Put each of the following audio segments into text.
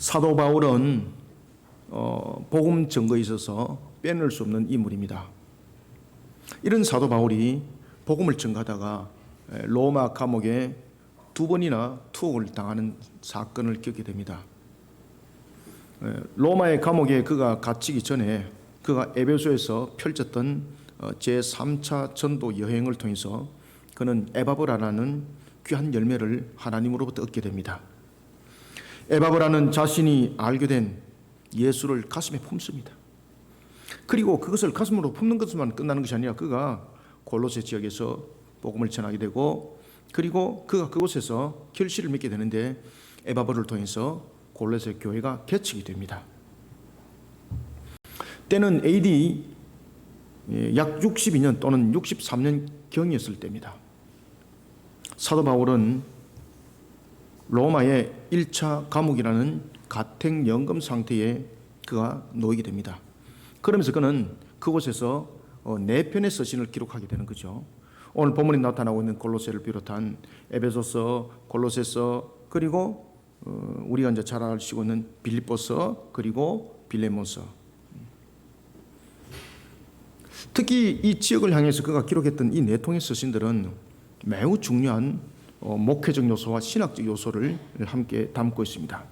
사도 바울은 복음 증거에 있어서 빼놓을 수 없는 인물입니다. 이런 사도 바울이 복음을 증거하다가 로마 감옥에 2번이나 투옥을 당하는 사건을 겪게 됩니다. 로마의 감옥에 그가 갇히기 전에 그가 에베소에서 펼쳤던 제3차 전도 여행을 통해서 그는 에바브라라는 귀한 열매를 하나님으로부터 얻게 됩니다. 에바브라는 자신이 알게 된 예수를 가슴에 품습니다. 그리고 그것을 가슴으로 품는 것만 끝나는 것이 아니라 그가 골로새 지역에서 복음을 전하게 되고, 그리고 그가 그곳에서 결실을 맺게 되는데 에바브를 통해서 골로새 교회가 개척이 됩니다. 때는 AD 약 62년 또는 63년 경이었을 때입니다. 사도 바울은 로마의 1차 감옥이라는 가택연금 상태에 그가 놓이게 됩니다. 그러면서 그는 그곳에서 4편의 서신을 기록하게 되는 거죠. 오늘 본문에 나타나고 있는 골로새를 비롯한 에베소서, 골로새서, 그리고 우리가 이제 잘 아시고 있는 빌립보서, 그리고 빌레몬서. 특히 이 지역을 향해서 그가 기록했던 이 4통의 서신들은 매우 중요한 목회적 요소와 신학적 요소를 함께 담고 있습니다.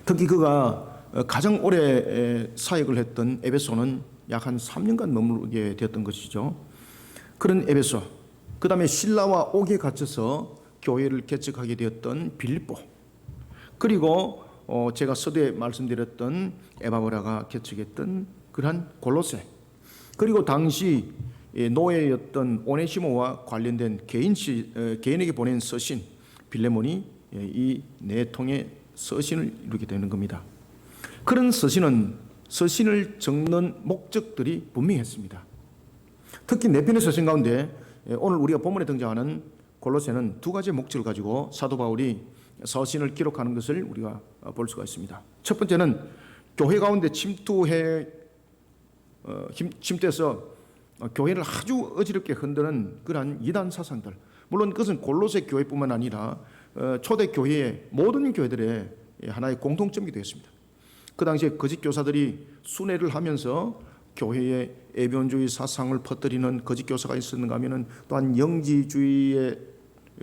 특히 그가 가장 오래 사역을 했던 에베소는 약 한 3년간 머무르게 되었던 것이죠. 그런 에베소, 그 다음에 신라와 옥에 갇혀서 교회를 개척하게 되었던 빌립보, 그리고 제가 서두에 말씀드렸던 에바브라가 개척했던 그러한 골로새, 그리고 당시 노예였던 오네시모와 관련된 개인에게 보낸 서신 빌레몬이 이 4통의 서신을 이루게 되는 겁니다. 그런 서신을 적는 목적들이 분명했습니다. 특히 4편의 서신 가운데 오늘 우리가 본문에 등장하는 골로새는 2가지의 목적을 가지고 사도 바울이 서신을 기록하는 것을 우리가 볼 수가 있습니다. 첫 번째는 교회 가운데 침투해서 교회를 아주 어지럽게 흔드는 그러한 이단 사상들, 물론 그것은 골로새 교회뿐만 아니라 초대 교회의 모든 교회들의 하나의 공통점이 되었습니다. 그 당시에 거짓 교사들이 순회를 하면서 교회의 에비온주의 사상을 퍼뜨리는 거짓 교사가 있었는가 하면은 또한 영지주의의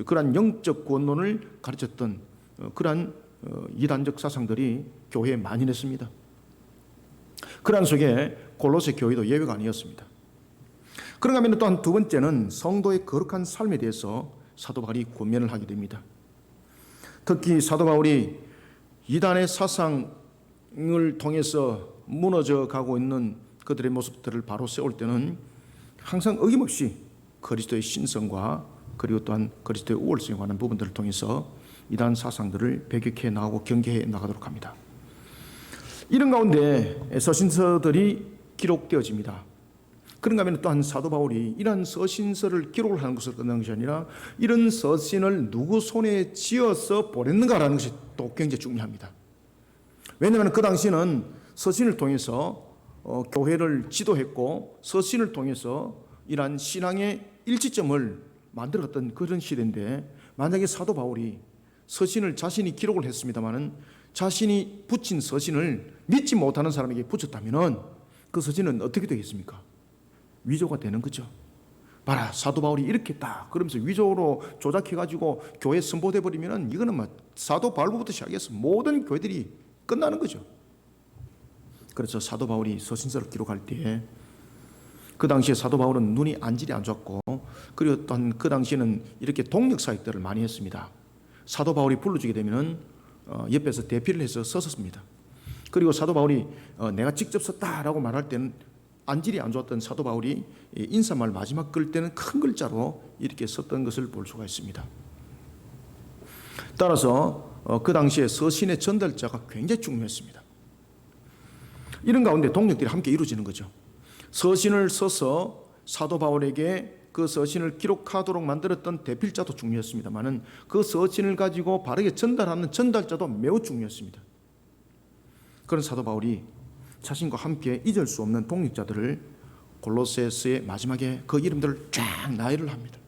그러한 영적 구원론을 가르쳤던 그러한 이단적 사상들이 교회에 만연했습니다. 그러한 속에 골로새 교회도 예외가 아니었습니다. 그런가 하면 또한 2번째는 성도의 거룩한 삶에 대해서 사도 바울이 권면을 하게 됩니다. 특히 사도 바울이 이단의 사상을 통해서 무너져 가고 있는 그들의 모습들을 바로 세울 때는 항상 어김없이 그리스도의 신성과 그리고 또한 그리스도의 우월성에 관한 부분들을 통해서 이단 사상들을 배격해 나가고 경계해 나가도록 합니다. 이런 가운데 서신서들이 기록되어집니다. 그런가 하면 또한 사도 바울이 이러한 서신서를 기록을 하는 것을 끝나는 것이 아니라 이런 서신을 누구 손에 쥐어서 보냈는가라는 것이 또 굉장히 중요합니다. 왜냐하면 그 당시에는 서신을 통해서 교회를 지도했고 서신을 통해서 이러한 신앙의 일치점을 만들었던 그런 시대인데, 만약에 사도 바울이 서신을 자신이 기록을 했습니다마는 자신이 붙인 서신을 믿지 못하는 사람에게 붙였다면 그 서신은 어떻게 되겠습니까? 위조가 되는 거죠. 봐라, 사도 바울이 이렇게 했다 그러면서 위조로 조작해가지고 교회에 선포돼 버리면 이거는 사도 바울부터 시작해서 모든 교회들이 끝나는 거죠. 그래서 사도 바울이 서신서를 기록할 때 그 당시에 사도 바울은 눈이 안질이 안 좋았고, 그리고 또한 그 당시에는 이렇게 동력 사역들을 많이 했습니다. 사도 바울이 불러주게 되면 옆에서 대피를 해서 썼습니다. 그리고 사도 바울이 내가 직접 썼다라고 말할 때는 안질이 안 좋았던 사도 바울이 인사말 마지막 글 때는 큰 글자로 이렇게 썼던 것을 볼 수가 있습니다. 따라서 그 당시에 서신의 전달자가 굉장히 중요했습니다. 이런 가운데 동력들이 함께 이루어지는 거죠. 서신을 써서 사도 바울에게 그 서신을 기록하도록 만들었던 대필자도 중요했습니다만은 그 서신을 가지고 바르게 전달하는 전달자도 매우 중요했습니다. 그런 사도 바울이 자신과 함께 잊을 수 없는 동력자들을 골로새서의 마지막에 그 이름들을 쫙 나열을 합니다.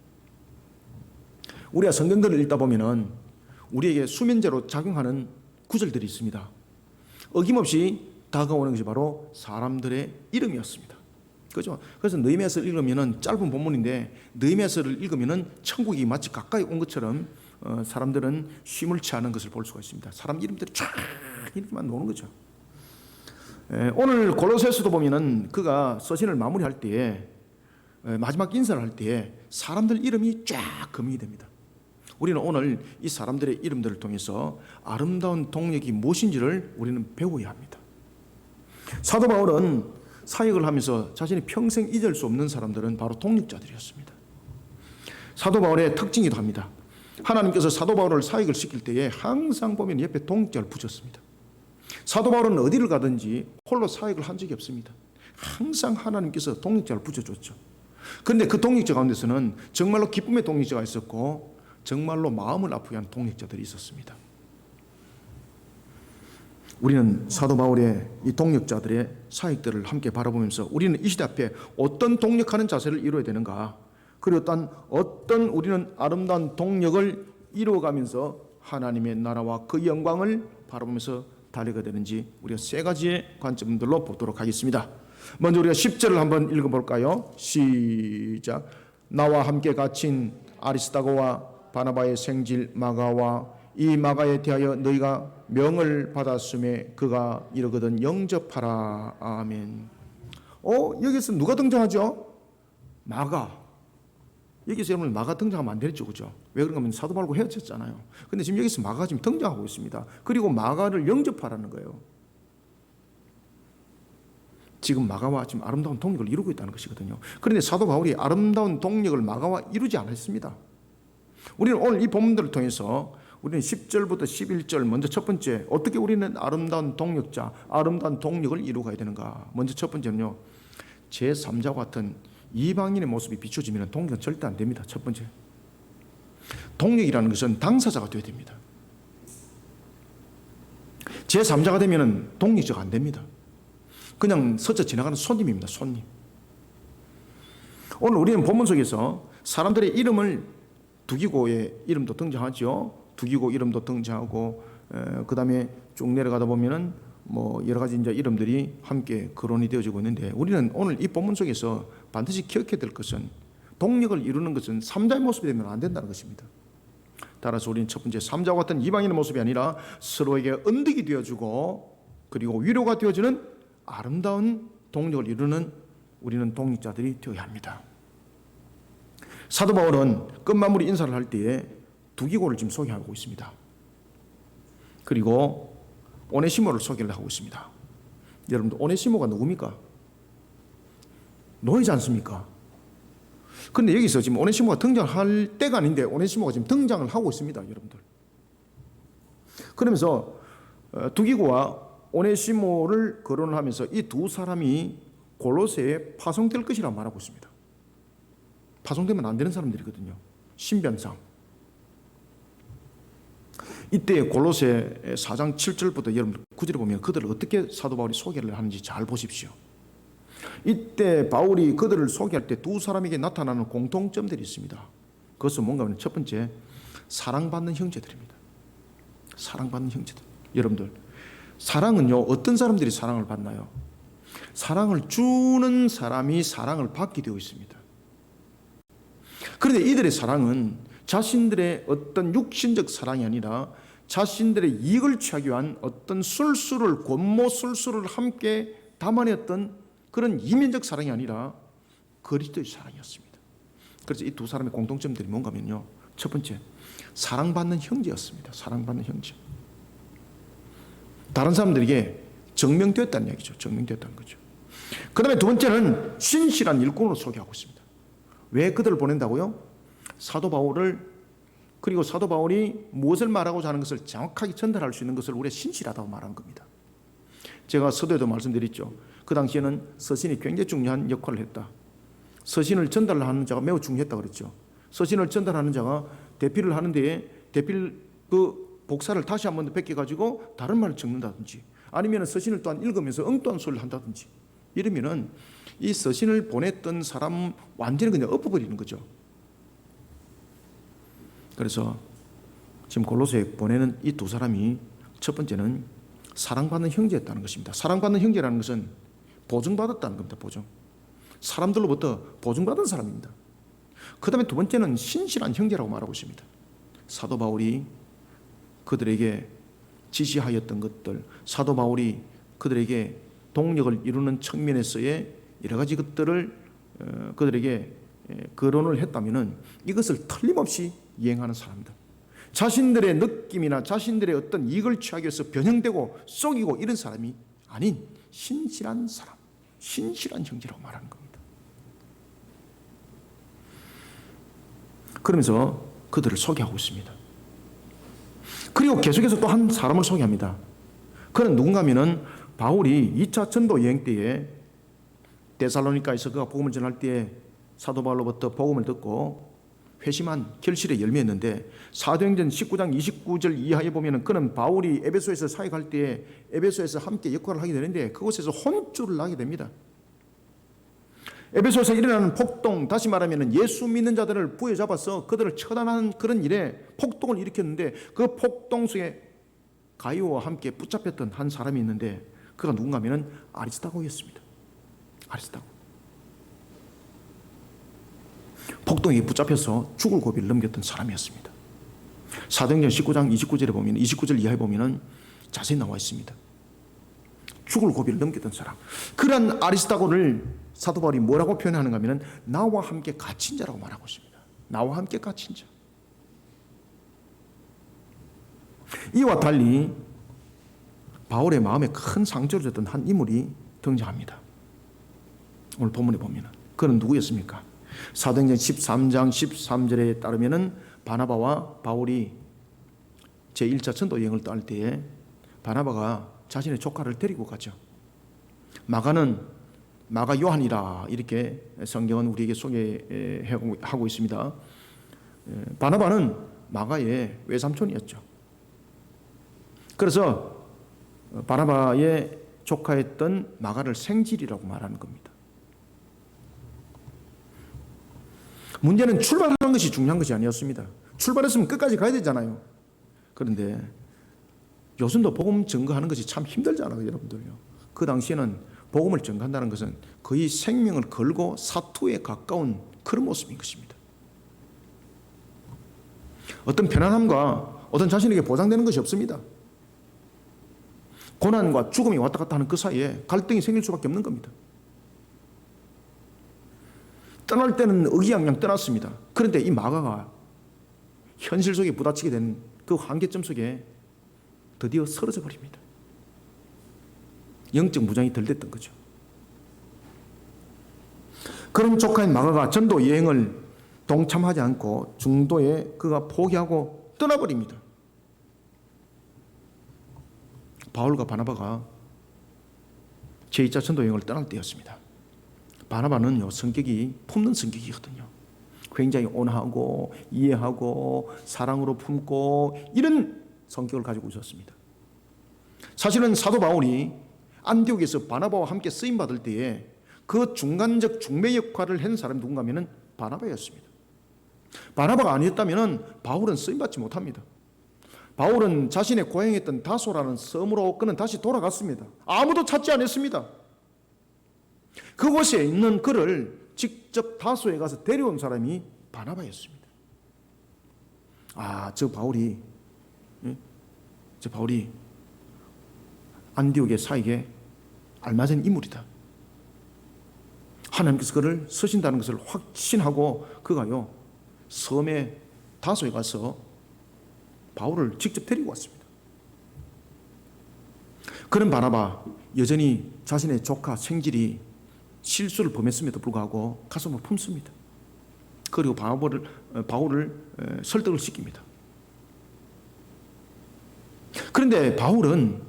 우리가 성경들을 읽다 보면은 우리에게 수면제로 작용하는 구절들이 있습니다. 어김없이 다가오는 것이 바로 사람들의 이름이었습니다. 그죠? 그래서 느헤미야서를 읽으면은 짧은 본문인데 느헤미야서를 읽으면은 천국이 마치 가까이 온 것처럼 사람들은 쉼을 취하는 것을 볼 수가 있습니다. 사람 이름들이 쫙 이렇게만 나오는 거죠. 오늘 골로새서도 보면은 그가 서신을 마무리할 때에 마지막 인사를 할 때에 사람들 이름이 쫙 검이 됩니다. 우리는 오늘 이 사람들의 이름들을 통해서 아름다운 동력이 무엇인지를 우리는 배워야 합니다. 사도 바울은 사역을 하면서 자신이 평생 잊을 수 없는 사람들은 바로 동력자들이었습니다. 사도 바울의 특징이기도 합니다. 하나님께서 사도 바울을 사역을 시킬 때에 항상 보면 옆에 동력자를 붙였습니다. 사도 바울은 어디를 가든지 홀로 사역을 한 적이 없습니다. 항상 하나님께서 동력자를 붙여줬죠. 그런데 그 동력자 가운데서는 정말로 기쁨의 동력자가 있었고 정말로 마음을 아프게 한 동력자들이 있었습니다. 우리는 사도 바울의 이 동력자들의 사역들을 함께 바라보면서 우리는 이 시대 앞에 어떤 동력하는 자세를 이루어야 되는가, 그리고 또 어떤 우리는 아름다운 동력을 이루어가면서 하나님의 나라와 그 영광을 바라보면서 달려가야 되는지 우리가 세 가지의 관점들로 보도록 하겠습니다. 먼저 우리가 10절을 한번 읽어볼까요? 시작. 나와 함께 갇힌 아리스다고와 바나바의 생질 마가와 이 마가에 대하여 너희가 명을 받았음에 그가 이르거든 영접하라. 아멘. 여기서 누가 등장하죠? 마가. 여기서 여러분 마가 등장하면 안 되죠, 그죠? 왜 그런가 하면 사도 바울과 헤어졌잖아요. 근데 지금 여기서 마가가 지금 등장하고 있습니다. 그리고 마가를 영접하라는 거예요. 지금 마가와 지금 아름다운 동력을 이루고 있다는 것이거든요. 그런데 사도 바울이 아름다운 동력을 마가와 이루지 않았습니다. 우리는 오늘 이 본문들을 통해서 우리는 10절부터 11절 먼저 첫 번째 어떻게 우리는 아름다운 동력자, 아름다운 동력을 이루어가야 되는가. 먼저 첫 번째는요, 제3자와 같은 이방인의 모습이 비춰지면 동력은 절대 안 됩니다. 첫 번째, 동력이라는 것은 당사자가 되어야 됩니다. 제3자가 되면 동력자가 안 됩니다. 그냥 스쳐 지나가는 손님입니다. 손님. 오늘 우리는 본문 속에서 사람들의 이름을 두기고의 이름도 등장하죠. 두기고 이름도 등장하고 그 다음에 쭉 내려가다 보면은 뭐 여러 가지 이제 이름들이 함께 거론이 되어지고 있는데 우리는 오늘 이 본문 속에서 반드시 기억해야 될 것은 동력을 이루는 것은 3자의 모습이 되면 안 된다는 것입니다. 따라서 우리는 첫 번째 3자와 같은 이방인의 모습이 아니라 서로에게 언덕이 되어주고 그리고 위로가 되어주는 아름다운 동력을 이루는 우리는 동력자들이 되어야 합니다. 사도 바울은 끝마무리 인사를 할 때에 두기고를 지금 소개하고 있습니다. 그리고 오네시모를 소개를 하고 있습니다. 여러분들 오네시모가 누굽니까? 노예지 않습니까? 그런데 여기서 지금 오네시모가 등장할 때가 아닌데 오네시모가 지금 등장을 하고 있습니다. 여러분들. 그러면서 두기고와 오네시모를 거론을 하면서 이 두 사람이 골로새에 파송될 것이라고 말하고 있습니다. 파송되면 안 되는 사람들이거든요. 신변상. 이때 골로새 4장 7절부터 여러분 9절에 보면 그들을 어떻게 사도 바울이 소개를 하는지 잘 보십시오. 이때 바울이 그들을 소개할 때 두 사람에게 나타나는 공통점들이 있습니다. 그것은 뭔가 하면 첫 번째, 사랑받는 형제들입니다. 사랑받는 형제들. 여러분들, 사랑은요, 어떤 사람들이 사랑을 받나요? 사랑을 주는 사람이 사랑을 받게 되어 있습니다. 그런데 이들의 사랑은 자신들의 어떤 육신적 사랑이 아니라 자신들의 이익을 취하기 위한 어떤 술수를, 권모 술수를 함께 담아냈던 그런 이면적 사랑이 아니라 그리스도의 사랑이었습니다. 그래서 이 두 사람의 공통점들이 뭔가 하면요, 첫 번째, 사랑받는 형제였습니다. 사랑받는 형제. 다른 사람들에게 증명되었다는 얘기죠. 증명되었다는 거죠. 그 다음에 두 번째는 신실한 일꾼으로 소개하고 있습니다. 왜 그들을 보낸다고요? 사도 바울을, 그리고 사도 바울이 무엇을 말하고자 하는 것을 정확하게 전달할 수 있는 것을 우리가 신실하다고 말하는 겁니다. 제가 서두에도 말씀드렸죠. 그 당시에는 서신이 굉장히 중요한 역할을 했다. 서신을 전달하는 자가 매우 중요했다 그랬죠. 서신을 전달하는 자가 대피를 하는데 대필 그 복사를 다시 한 번 더 베껴가지고 다른 말을 적는다든지 아니면 서신을 또한 읽으면서 엉뚱한 소리를 한다든지 이러면은 이 서신을 보냈던 사람 완전히 그냥 엎어버리는 거죠. 그래서 지금 골로새에 보내는 이 두 사람이 첫 번째는 사랑받는 형제였다는 것입니다. 사랑받는 형제라는 것은 보증받았다는 겁니다. 보증. 사람들로부터 보증받은 사람입니다. 그 다음에 두 번째는 신실한 형제라고 말하고 있습니다. 사도 바울이 그들에게 지시하였던 것들, 사도 바울이 그들에게 동력을 이루는 측면에서의 여러 가지 것들을 그들에게 거론을 했다면 이것을 틀림없이 이행하는 사람들, 자신들의 느낌이나 자신들의 어떤 이익을 취하기 위해서 변형되고 속이고 이런 사람이 아닌 신실한 사람, 신실한 형제라고 말하는 겁니다. 그러면서 그들을 소개하고 있습니다. 그리고 계속해서 또 한 사람을 소개합니다. 그는 누군가 하면은 바울이 2차 전도 여행 때에 데살로니가에서 그가 복음을 전할 때에 사도 바울로부터 복음을 듣고 회심한 결실의 열매였는데, 사도행전 19장 29절 이하에 보면은 그는 바울이 에베소에서 사역할 때에 에베소에서 함께 역할을 하게 되는데 그곳에서 혼쭐을 나게 됩니다. 에베소에서 일어나는 폭동, 다시 말하면 예수 믿는 자들을 부여잡아서 그들을 처단하는 그런 일에 폭동을 일으켰는데, 그 폭동 속에 가이오와 함께 붙잡혔던 한 사람이 있는데 그가 누군가 하면 아리스다고였습니다. 아리스다고. 폭동에 붙잡혀서 죽을 고비를 넘겼던 사람이었습니다. 사도행전 19장 29절에 보면, 29절 이하에 보면 자세히 나와 있습니다. 죽을 고비를 넘겼던 사람. 그런 아리스다고를 사도 바울이 뭐라고 표현하는가 하면 나와 함께 갇힌 자라고 말하고 있습니다. 나와 함께 갇힌 자. 이와 달리 바울의 마음에 큰 상처를 줬던 한 인물이 등장합니다. 오늘 본문에 보면 그는 누구였습니까? 사도행전 13장 13절에 따르면 바나바와 바울이 제1차 전도 여행을 떠날 때에 바나바가 자신의 조카를 데리고 가죠. 마가는 마가 요한이라 이렇게 성경은 우리에게 소개하고 있습니다. 바나바는 마가의 외삼촌이었죠. 그래서 바나바의 조카였던 마가를 생질이라고 말하는 겁니다. 문제는 출발하는 것이 중요한 것이 아니었습니다. 출발했으면 끝까지 가야 되잖아요. 그런데 요즘도 복음 증거하는 것이 참 힘들잖아요, 여러분들요. 그 당시에는 복음을 증거한다는 것은 거의 생명을 걸고 사투에 가까운 그런 모습인 것입니다. 어떤 편안함과 어떤 자신에게 보장되는 것이 없습니다. 고난과 죽음이 왔다 갔다 하는 그 사이에 갈등이 생길 수밖에 없는 겁니다. 떠날 때는 의기양양 떠났습니다. 그런데 이 마가가 현실 속에 부딪히게 된 그 한계점 속에 드디어 쓰러져 버립니다. 영적 무장이 덜 됐던 거죠. 그런 조카인 마가가 전도 여행을 동참하지 않고 중도에 그가 포기하고 떠나버립니다. 바울과 바나바가 제2차 전도 여행을 떠날 때였습니다. 바나바는요, 성격이 품는 성격이거든요. 굉장히 온화하고 이해하고 사랑으로 품고 이런 성격을 가지고 있었습니다. 사실은 사도 바울이 안디옥에서 바나바와 함께 쓰임 받을 때에 그 중간적 중매 역할을 한 사람이 누군가 하면 바나바였습니다. 바나바가 아니었다면 바울은 쓰임 받지 못합니다. 바울은 자신의 고향이었던 다소라는 섬으로 그는 다시 돌아갔습니다. 아무도 찾지 않았습니다. 그곳에 있는 그를 직접 다소에 가서 데려온 사람이 바나바였습니다. 저 바울이 안디옥의 사역에 알맞은 인물이다. 하나님께서 그를 쓰신다는 것을 확신하고 그가요, 섬의 다소에 가서 바울을 직접 데리고 왔습니다. 그런 바나바 여전히 자신의 조카 생질이 실수를 범했음에도 불구하고 가슴을 품습니다. 그리고 바울을 설득을 시킵니다. 그런데 바울은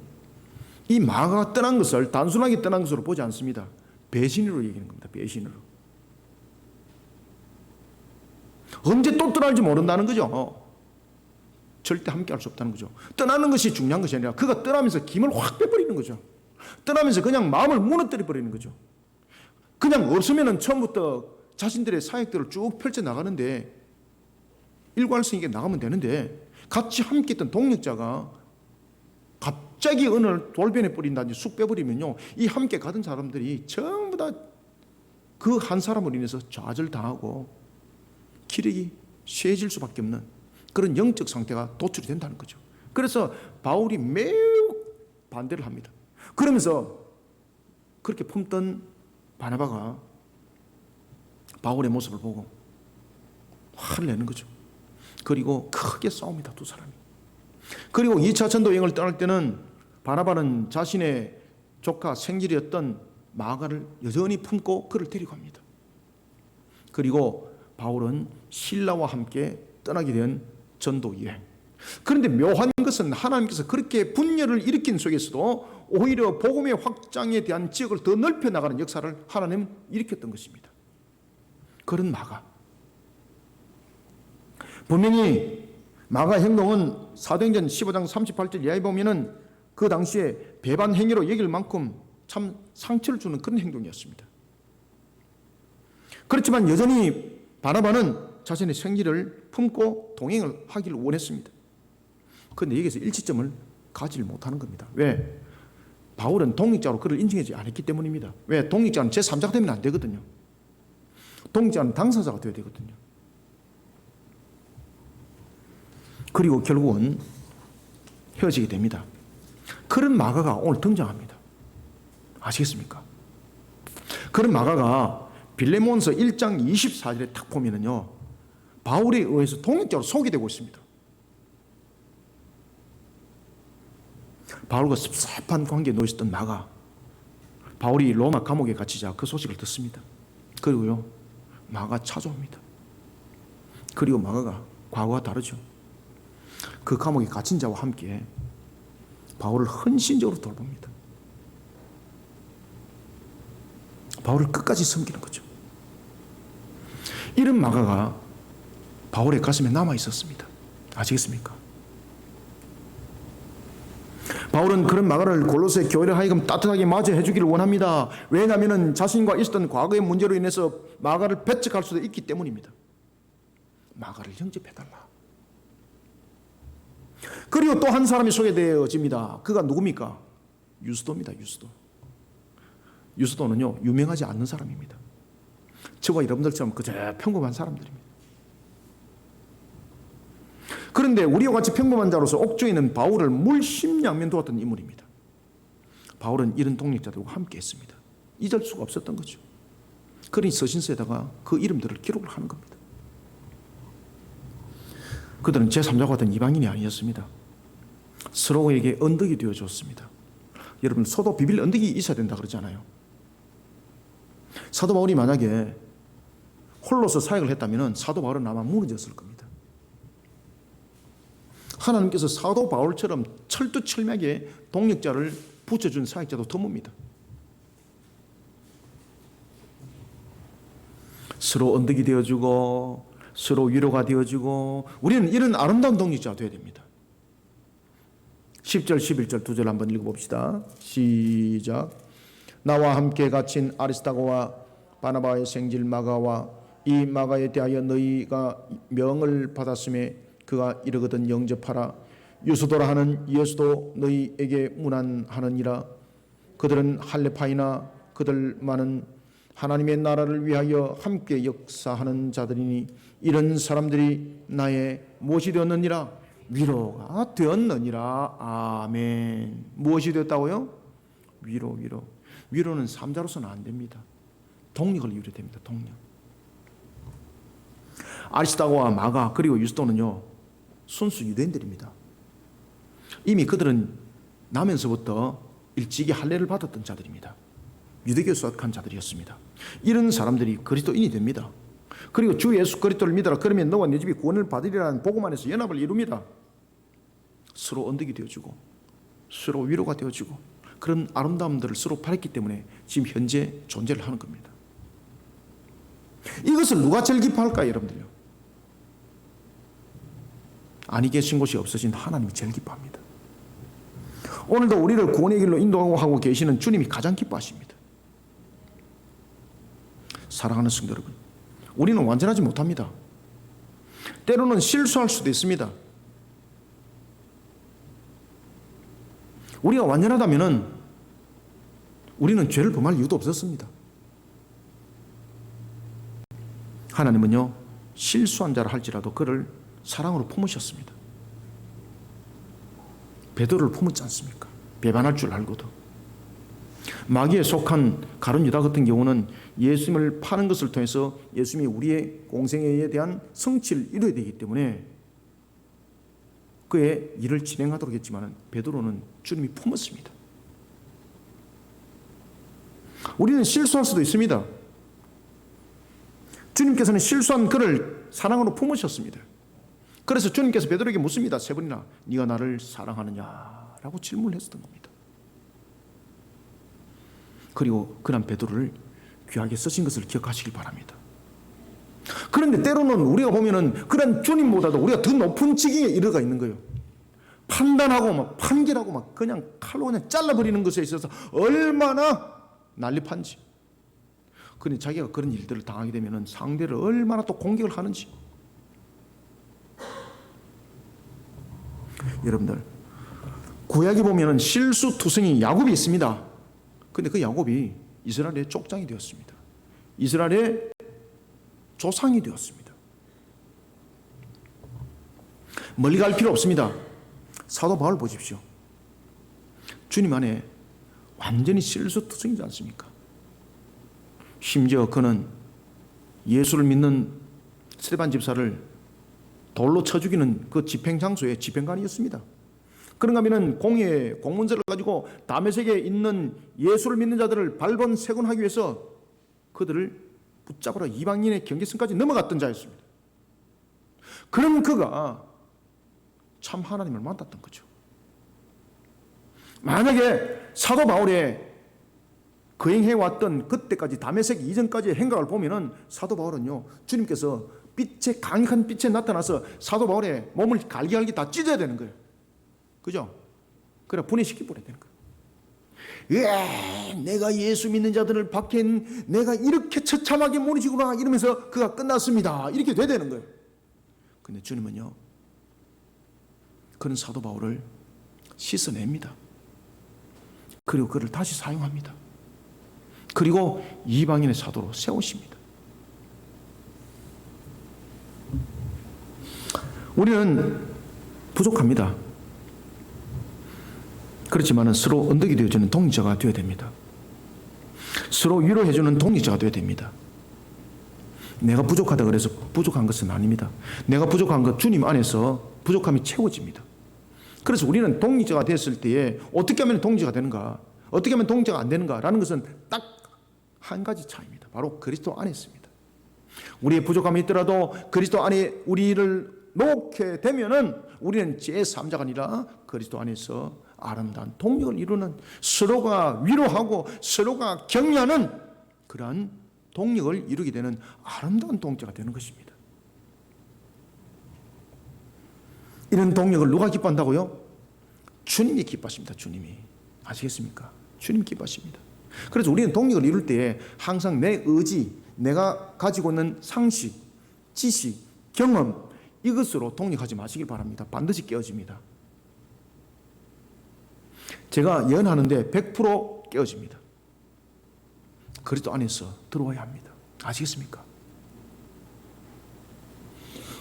이 마가가 떠난 것을 단순하게 떠난 것으로 보지 않습니다. 배신으로 얘기하는 겁니다. 배신으로. 언제 또 떠날지 모른다는 거죠. 절대 함께 할 수 없다는 거죠. 떠나는 것이 중요한 것이 아니라 그가 떠나면서 김을 확 빼버리는 거죠. 떠나면서 그냥 마음을 무너뜨려 버리는 거죠. 그냥 없으면 처음부터 자신들의 사역들을 쭉 펼쳐 나가는데 일관성 있게 나가면 되는데 같이 함께 했던 동력자가 갑자기 어느 날 돌변해 버린다든지 쑥 빼버리면요, 이 함께 가던 사람들이 전부 다 그 한 사람으로 인해서 좌절당하고 기력이 쇠해질 수밖에 없는 그런 영적 상태가 도출이 된다는 거죠. 그래서 바울이 매우 반대를 합니다. 그러면서 그렇게 품던 바나바가 바울의 모습을 보고 화를 내는 거죠. 그리고 크게 싸웁니다, 두 사람이. 그리고 2차 전도 여행을 떠날 때는 바나바는 자신의 조카 생질이었던 마가를 여전히 품고 그를 데리고 갑니다. 그리고 바울은 실라와 함께 떠나게 된 전도 여행. 그런데 묘한 것은 하나님께서 그렇게 분열을 일으킨 속에서도 오히려 복음의 확장에 대한 지역을 더 넓혀 나가는 역사를 하나님은 일으켰던 것입니다. 그런 마가, 분명히 마가 행동은 사도행전 15장 38절 이하에 보면은 그 당시에 배반 행위로 여길 만큼 참 상처를 주는 그런 행동이었습니다. 그렇지만 여전히 바나바는 자신의 생기를 품고 동행을 하기를 원했습니다. 그런데 여기서 일치점을 가지를 못하는 겁니다. 왜? 바울은 동역자로 그를 인정하지 않았기 때문입니다. 왜? 동역자는 제3자가 되면 안 되거든요. 동역자는 당사자가 되어야 되거든요. 그리고 결국은 헤어지게 됩니다. 그런 마가가 오늘 등장합니다. 아시겠습니까? 그런 마가가 빌레몬서 1장 24절에 딱 보면은요, 바울에 의해서 동역자로 소개되고 있습니다. 바울과 섭섭한 관계에 놓여 있었던 마가, 바울이 로마 감옥에 갇히자 그 소식을 듣습니다. 그리고요, 마가 찾아옵니다. 그리고 마가가 과거와 다르죠. 그 감옥에 갇힌 자와 함께 바울을 헌신적으로 돌봅니다. 바울을 끝까지 섬기는 거죠. 이런 마가가 바울의 가슴에 남아 있었습니다. 아시겠습니까? 바울은 그런 마가를 골로새 교회를 하여금 따뜻하게 맞이해 주기를 원합니다. 왜냐하면 자신과 있었던 과거의 문제로 인해서 마가를 배척할 수도 있기 때문입니다. 마가를 영접해달라. 그리고 또 한 사람이 소개되어집니다. 그가 누굽니까? 유스도입니다. 유스도. 유스도는요, 유명하지 않는 사람입니다. 저와 여러분들처럼 그저 평범한 사람들입니다. 그런데 우리와 같이 평범한 자로서 옥중에 있는 바울을 물심양면 도왔던 인물입니다. 바울은 이런 동역자들과 함께 했습니다. 잊을 수가 없었던 거죠. 그러니 서신서에다가 그 이름들을 기록을 하는 겁니다. 그들은 제3자와 같은 이방인이 아니었습니다. 서로에게 언덕이 되어줬습니다. 여러분, 서도 비빌 언덕이 있어야 된다 그러잖아요. 사도 바울이 만약에 홀로서 사역을 했다면 사도 바울은 아마 무너졌을 겁니다. 하나님께서 사도 바울처럼 철두철미하게 동역자를 붙여준 사역자도 드뭅니다. 서로 언덕이 되어주고 서로 위로가 되어주고, 우리는 이런 아름다운 동역자가 되어야 됩니다. 10절 11절 두 절 한번 읽어봅시다. 시작. 나와 함께 갇힌 아리스타고와 바나바의 생질 마가와 이 마가에 대하여 너희가 명을 받았음에 그가 이르거든 영접하라. 유스도라 하는 예수도 너희에게 문안하느니라. 그들은 할레파이나 그들만은 하나님의 나라를 위하여 함께 역사하는 자들이니 이런 사람들이 나의 무엇이 되었느니라? 위로가 되었느니라. 아멘. 무엇이 되었다고요? 위로. 위로는 3자로서는 안 됩니다. 동력을 이루어야 됩니다. 동력. 아리스타고와 마가 그리고 유스도는요, 순수 유대인들입니다. 이미 그들은 나면서부터 일찍이 할례를 받았던 자들입니다. 유대교에 수락한 자들이었습니다. 이런 사람들이 그리스도인이 됩니다. 그리고 주 예수 그리스도를 믿어라. 그러면 너와 네 집이 구원을 받으리라는 복음 안에서 연합을 이룹니다. 서로 언덕이 되어주고 서로 위로가 되어주고 그런 아름다움들을 서로 바랬기 때문에 지금 현재 존재를 하는 겁니다. 이것을 누가 제일 기뻐할까요, 여러분들요? 아니 계신 곳이 없어진 하나님이 제일 기뻐합니다. 오늘도 우리를 구원의 길로 인도하고 계시는 주님이 가장 기뻐하십니다. 사랑하는 성도 여러분, 우리는 완전하지 못합니다. 때로는 실수할 수도 있습니다. 우리가 완전하다면은 우리는 죄를 범할 이유도 없었습니다. 하나님은요, 실수한 자라 할지라도 그를 사랑으로 품으셨습니다. 베드로를 품었지 않습니까? 배반할 줄 알고도. 마귀에 속한 가룟 유다 같은 경우는 예수님을 파는 것을 통해서 예수님이 우리의 공생애에 대한 성취를 이루어야 되기 때문에 그의 일을 진행하도록 했지만 베드로는 주님이 품었습니다. 우리는 실수할 수도 있습니다. 주님께서는 실수한 그를 사랑으로 품으셨습니다. 그래서 주님께서 베드로에게 묻습니다. 3번이나 네가 나를 사랑하느냐? 라고 질문을 했었던 겁니다. 그리고 그런 베드로를 귀하게 쓰신 것을 기억하시길 바랍니다. 그런데 때로는 우리가 보면은 그런 주님보다도 우리가 더 높은 직위에 이르가 있는 거예요. 판단하고 막 판결하고 막 그냥 칼로 그냥 잘라버리는 것에 있어서 얼마나 난립한지. 그런데 자기가 그런 일들을 당하게 되면은 상대를 얼마나 또 공격을 하는지. 여러분들, 구약에 보면은 실수투성이 야곱이 있습니다. 근데 그 야곱이 이스라엘의 족장이 되었습니다. 이스라엘의 조상이 되었습니다. 멀리 갈 필요 없습니다. 사도 바울 보십시오. 주님 안에 완전히 실수투성이지 않습니까? 심지어 그는 예수를 믿는 스데반 집사를 돌로 쳐 죽이는 그 집행장소의 집행관이었습니다. 그런가 하면 공의의 공문서를 가지고 다메섹에 있는 예수를 믿는 자들을 발본세곤하기 위해서 그들을 붙잡으러 이방인의 경계선까지 넘어갔던 자였습니다. 그런 그가 참 하나님을 만났던 거죠. 만약에 사도 바울의 거행해왔던 그때까지 다메섹 이전까지의 행각을 보면은 사도 바울은요, 주님께서 강력한 빛에 나타나서 사도 바울의 몸을 갈기갈기 다 찢어야 되는 거예요. 그죠? 그래 분해시켜버려야 되는 거예요. 내가 예수 믿는 자들을 박해한 내가 이렇게 처참하게 무너지구나 이러면서 그가 끝났습니다. 이렇게 돼야 되는 거예요. 근데 주님은요, 그런 사도 바울을 씻어냅니다. 그리고 그를 다시 사용합니다. 그리고 이방인의 사도로 세우십니다. 우리는 부족합니다. 그렇지만 서로 언덕이 되어주는 동력자가 되어야 됩니다. 서로 위로해주는 동력자가 되어야 됩니다. 내가 부족하다 그래서 부족한 것은 아닙니다. 내가 부족한 것 주님 안에서 부족함이 채워집니다. 그래서 우리는 동력자가 됐을 때에 어떻게 하면 동력자가 되는가, 어떻게 하면 동력자가 안 되는가 라는 것은 딱 한 가지 차이입니다. 바로 그리스도 안에 있습니다. 우리의 부족함이 있더라도 그리스도 안에 우리를 놓게 되면은 우리는 제3자가 아니라 그리스도 안에서 아름다운 동력을 이루는, 서로가 위로하고 서로가 격려하는 그러한 동력을 이루게 되는 아름다운 동력자가 되는 것입니다. 이런 동력을 누가 기뻐한다고요? 주님이 기뻐하십니다. 주님이. 아시겠습니까? 주님이 기뻐하십니다. 그래서 우리는 동력을 이룰 때에 항상 내 의지, 내가 가지고 있는 상식, 지식, 경험 이것으로 동력하지 마시길 바랍니다. 반드시 깨어집니다. 제가 예언하는데 100% 깨어집니다. 그리스도 안에서 들어와야 합니다. 아시겠습니까?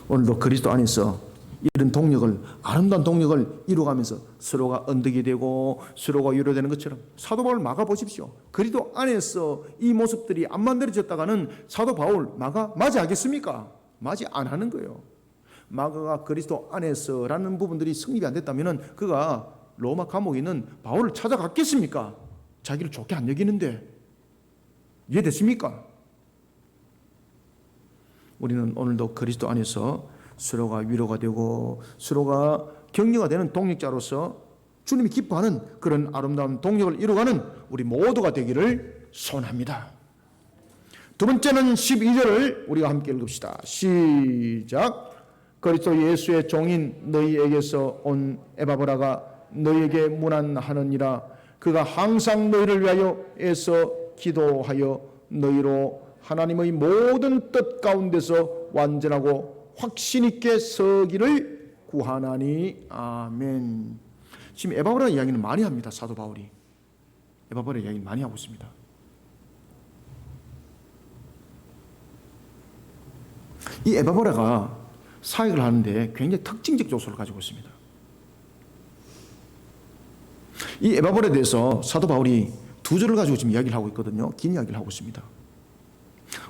오늘도 그리스도 안에서 이런 동력을, 아름다운 동력을 이루어가면서 서로가 언덕이 되고 서로가 위로되는 것처럼 사도 바울 막아보십시오. 그리스도 안에서 이 모습들이 안 만들어졌다가는 사도 바울 맞이하겠습니까? 맞이 안 하는 거예요. 마가가 그리스도 안에서라는 부분들이 성립이 안 됐다면 그가 로마 감옥에 있는 바울을 찾아갔겠습니까? 자기를 좋게 안 여기는데. 이해됐습니까? 우리는 오늘도 그리스도 안에서 서로가 위로가 되고 서로가 격려가 되는 동력자로서 주님이 기뻐하는 그런 아름다운 동력을 이루어가는 우리 모두가 되기를 소원합니다. 두 번째는 12절을 우리가 함께 읽읍시다. 시작. 그리스도 예수의 종인 너희에게서 온 에바브라가 너희에게 문안하느니라. 그가 항상 너희를 위하여 애써 기도하여 너희로 하나님의 모든 뜻 가운데서 완전하고 확신 있게 서기를 구하나니. 아멘. 지금 에바브라 이야기는 많이 합니다. 사도 바울이 에바브라 이야기는 많이 하고 있습니다. 이 에바브라가 사역을 하는데 굉장히 특징적 요소를 가지고 있습니다. 이 에바브라에 대해서 사도 바울이 두 줄을 가지고 지금 이야기를 하고 있거든요. 긴 이야기를 하고 있습니다.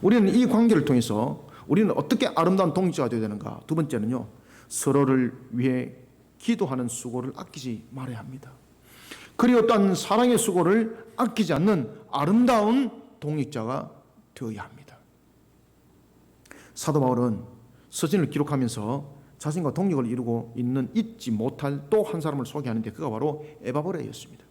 우리는 이 관계를 통해서 우리는 어떻게 아름다운 동역자가 되어야 되는가? 두 번째는요, 서로를 위해 기도하는 수고를 아끼지 말아야 합니다. 그리고 또한 사랑의 수고를 아끼지 않는 아름다운 동역자가 되어야 합니다. 사도 바울은 서신을 기록하면서 자신과 동역을 이루고 있는 잊지 못할 또 한 사람을 소개하는데 그가 바로 에바브라였습니다.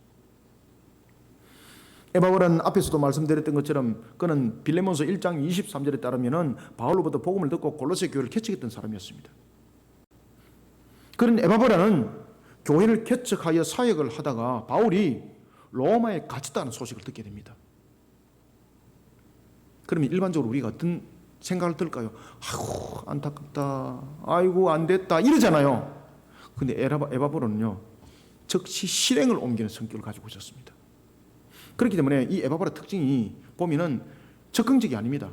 에바브라는 앞에서도 말씀드렸던 것처럼 그는 빌레몬서 1장 23절에 따르면 바울로부터 복음을 듣고 골로새 교회를 개척했던 사람이었습니다. 그런 에바브라는 교회를 개척하여 사역을 하다가 바울이 로마에 갇혔다는 소식을 듣게 됩니다. 그러면 일반적으로 우리가 어떤 생각을 들까요? 아이고 안타깝다, 아이고 안됐다 이러잖아요. 근데 에바브라는요 즉시 실행을 옮기는 성격을 가지고 있었습니다. 그렇기 때문에 이 에바브라 특징이 보면은 적극적이 아닙니다.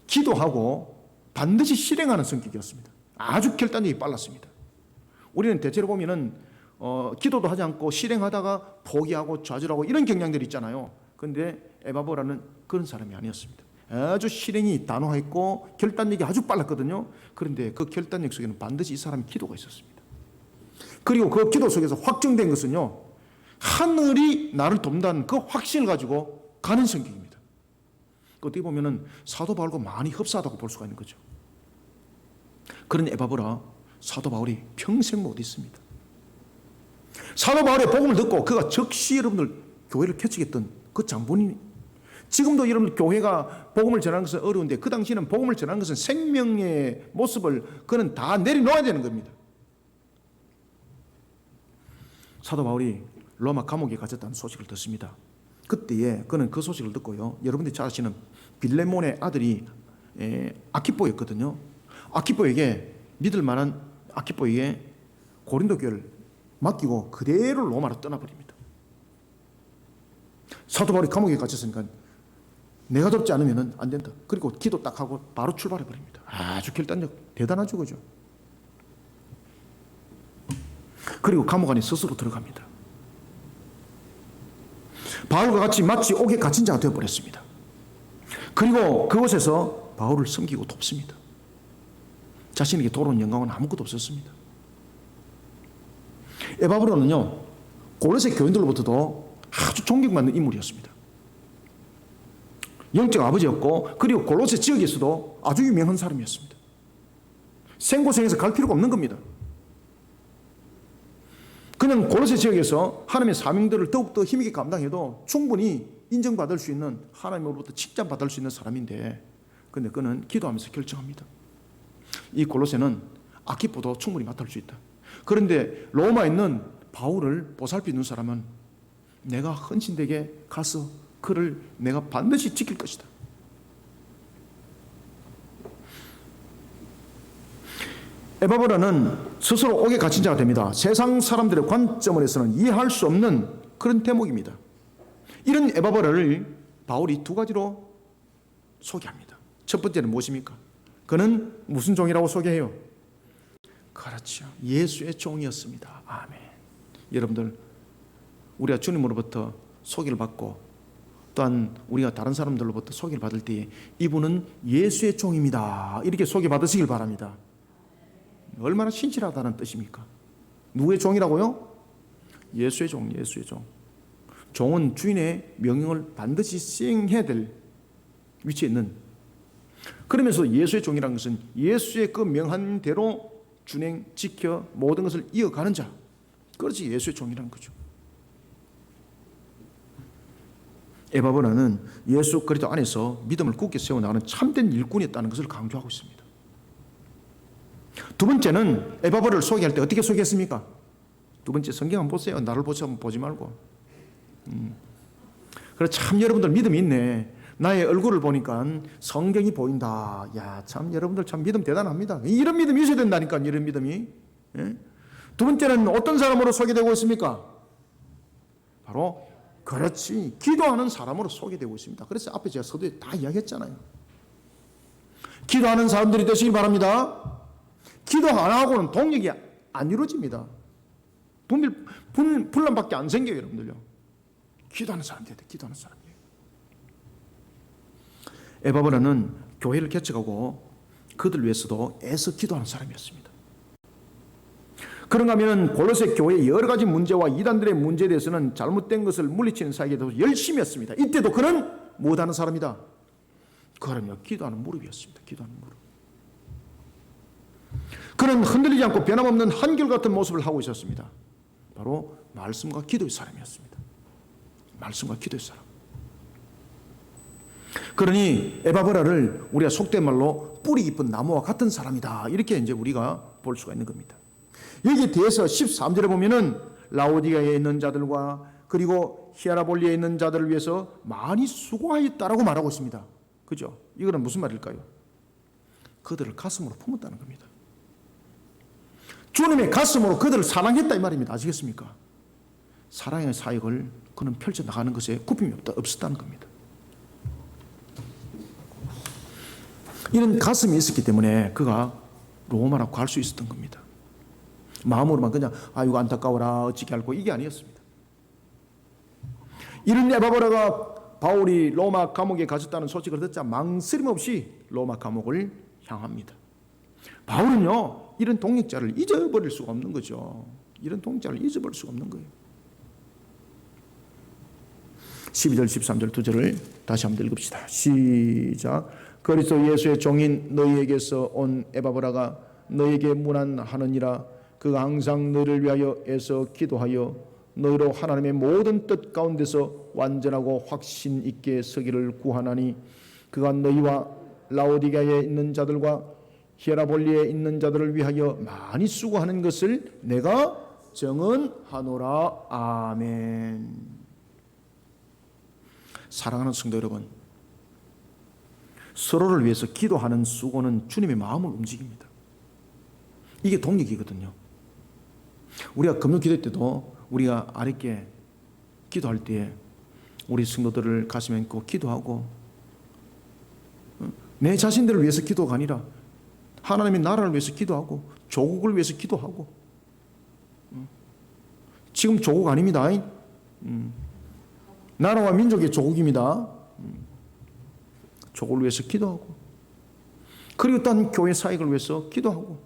기도하고 반드시 실행하는 성격이었습니다. 아주 결단력이 빨랐습니다. 우리는 대체로 보면은 기도도 하지 않고 실행하다가 포기하고 좌절하고 이런 경향들이 있잖아요. 그런데 에바브라는 그런 사람이 아니었습니다. 아주 실행이 단호했고 결단력이 아주 빨랐거든요. 그런데 그 결단력 속에는 반드시 이 사람의 기도가 있었습니다. 그리고 그 기도 속에서 확정된 것은요, 하늘이 나를 돕는다는 그 확신을 가지고 가는 성격입니다. 어떻게 보면은 사도 바울과 많이 흡사하다고 볼 수가 있는 거죠. 그런 에바브라 사도 바울이 평생 못 잊습니다. 사도 바울의 복음을 듣고 그가 즉시 여러분들 교회를 개척했던 그 장본인이, 지금도 여러분 교회가 복음을 전하는 것은 어려운데 그 당시에는 복음을 전하는 것은 생명의 모습을 그는 다 내려놓아야 되는 겁니다. 사도 바울이 로마 감옥에 갇혔다는 소식을 듣습니다. 그때에 그는 그 소식을 듣고요, 여러분들이 잘 아시는 빌레몬의 아들이 아키포였거든요. 아키포에게 믿을 만한 아키포에게 고린도 교회를 맡기고 그대로 로마로 떠나버립니다. 사도 바울이 감옥에 갇혔으니까 내가 돕지 않으면 안 된다. 그리고 기도 딱 하고 바로 출발해버립니다. 아주 결단력 대단하죠, 그죠? 그리고 감옥 안에 스스로 들어갑니다. 바울과 같이 마치 옥에 갇힌 자가 되어버렸습니다. 그리고 그곳에서 바울을 섬기고 돕습니다. 자신에게 돌아온 영광은 아무것도 없었습니다. 에바브라는요, 골로새 교인들로부터도 아주 존경받는 인물이었습니다. 영적 아버지였고, 그리고 골로새 지역에서도 아주 유명한 사람이었습니다. 생고생해서 갈 필요가 없는 겁니다. 그냥 골로새 지역에서 하나님의 사명들을 더욱더 힘있게 감당해도 충분히 인정받을 수 있는, 하나님으로부터 칭찬받을 수 있는 사람인데, 그런데 그는 기도하면서 결정합니다. 이 골로새는 아키포도 충분히 맡을 수 있다. 그런데 로마에 있는 바울을 보살피 있는 사람은 내가 헌신되게 가서 그를 내가 반드시 지킬 것이다. 에바브라는 스스로 옥에 갇힌 자가 됩니다. 세상 사람들의 관점을 해서는 이해할 수 없는 그런 대목입니다. 이런 에바브라를 바울이 두 가지로 소개합니다. 첫 번째는 무엇입니까? 그는 무슨 종이라고 소개해요? 그렇죠, 예수의 종이었습니다. 아멘. 여러분들, 우리가 주님으로부터 소개를 받고 또한 우리가 다른 사람들로부터 소개를 받을 때 이분은 예수의 종입니다, 이렇게 소개받으시길 바랍니다. 얼마나 신실하다는 뜻입니까? 누구의 종이라고요? 예수의 종, 예수의 종. 종은 주인의 명령을 반드시 시행해야 될 위치에 있는, 그러면서 예수의 종이라는 것은 예수의 그 명한 대로 준행, 지켜 모든 것을 이어가는 자, 그것이 예수의 종이라는 거죠. 에바브라는 예수 그리스도 안에서 믿음을 굳게 세워나가는 참된 일꾼이었다는 것을 강조하고 있습니다. 두 번째는 에바브라를 소개할 때 어떻게 소개했습니까? 두 번째, 성경 한번 보세요. 나를 보지 말고. 그래, 참 여러분들 믿음이 있네. 나의 얼굴을 보니까 성경이 보인다. 야, 참 여러분들 참 믿음 대단합니다. 이런 믿음이 있어야 된다니까, 이런 믿음이. 예? 두 번째는 어떤 사람으로 소개되고 있습니까? 바로 그렇지, 기도하는 사람으로 소개되고 있습니다. 그래서 앞에 제가 서두에 다 이야기했잖아요. 기도하는 사람들이 되시길 바랍니다. 기도 하나하고는 동력이 안 이루어집니다. 분란밖에 안 생겨요, 여러분들요. 기도하는 사람들이에요. 기도하는 사람이에요. 에바브라는 교회를 개척하고 그들 위해서도 애써 기도하는 사람이었습니다. 그런가 하면 골로새 교회의 여러 가지 문제와 이단들의 문제에 대해서는 잘못된 것을 물리치는 사역에 대해서 열심히 했습니다. 이때도 그는 못하는 사람이다. 그러면 기도하는 무릎이었습니다. 기도하는 무릎. 그는 흔들리지 않고 변함없는 한결같은 모습을 하고 있었습니다. 바로 말씀과 기도의 사람이었습니다. 말씀과 기도의 사람. 그러니 에바브라를 우리가 속된 말로 뿌리 깊은 나무와 같은 사람이다, 이렇게 이제 우리가 볼 수가 있는 겁니다. 여기에 대해서 13절에 보면은 라오디가에 있는 자들과 그리고 히아라볼리에 있는 자들을 위해서 많이 수고하였다라고 말하고 있습니다. 그죠? 이거는 무슨 말일까요? 그들을 가슴으로 품었다는 겁니다. 주님의 가슴으로 그들을 사랑했다 이 말입니다. 아시겠습니까? 사랑의 사역을 그는 펼쳐나가는 것에 굽힘이 없었다는 겁니다. 이런 가슴이 있었기 때문에 그가 로마라고 갈 수 있었던 겁니다. 마음으로만 그냥 아이고 안타까워라 어찌게 할고 이게 아니었습니다. 이런 에바브라가 바울이 로마 감옥에 갇혔다는 소식을 듣자 망설임 없이 로마 감옥을 향합니다. 바울은요, 이런 동역자를 잊어버릴 수가 없는 거죠. 이런 동역자를 잊어버릴 수가 없는 거예요. 12절 13절 두 절을 다시 한번 읽읍시다. 시작. 그리스도 예수의 종인 너희에게서 온 에바브라가 너희에게 문안하느니라. 그가 항상 너희를 위하여 애써 기도하여 너희로 하나님의 모든 뜻 가운데서 완전하고 확신 있게 서기를 구하나니 그가 너희와 라오디가에 있는 자들과 히에라볼리에 있는 자들을 위하여 많이 수고하는 것을 내가 정언하노라. 아멘. 사랑하는 성도 여러분, 서로를 위해서 기도하는 수고는 주님의 마음을 움직입니다. 이게 동력이거든요. 우리가 금요 기도 때도 우리가 아랫게 기도할 때에 우리 성도들을 가슴에 안고 기도하고 내 자신들을 위해서 기도가 아니라 하나님의 나라를 위해서 기도하고 조국을 위해서 기도하고, 지금 조국 아닙니다. 나라와 민족의 조국입니다. 조국을 위해서 기도하고 그리고 또한 교회 사역을 위해서 기도하고,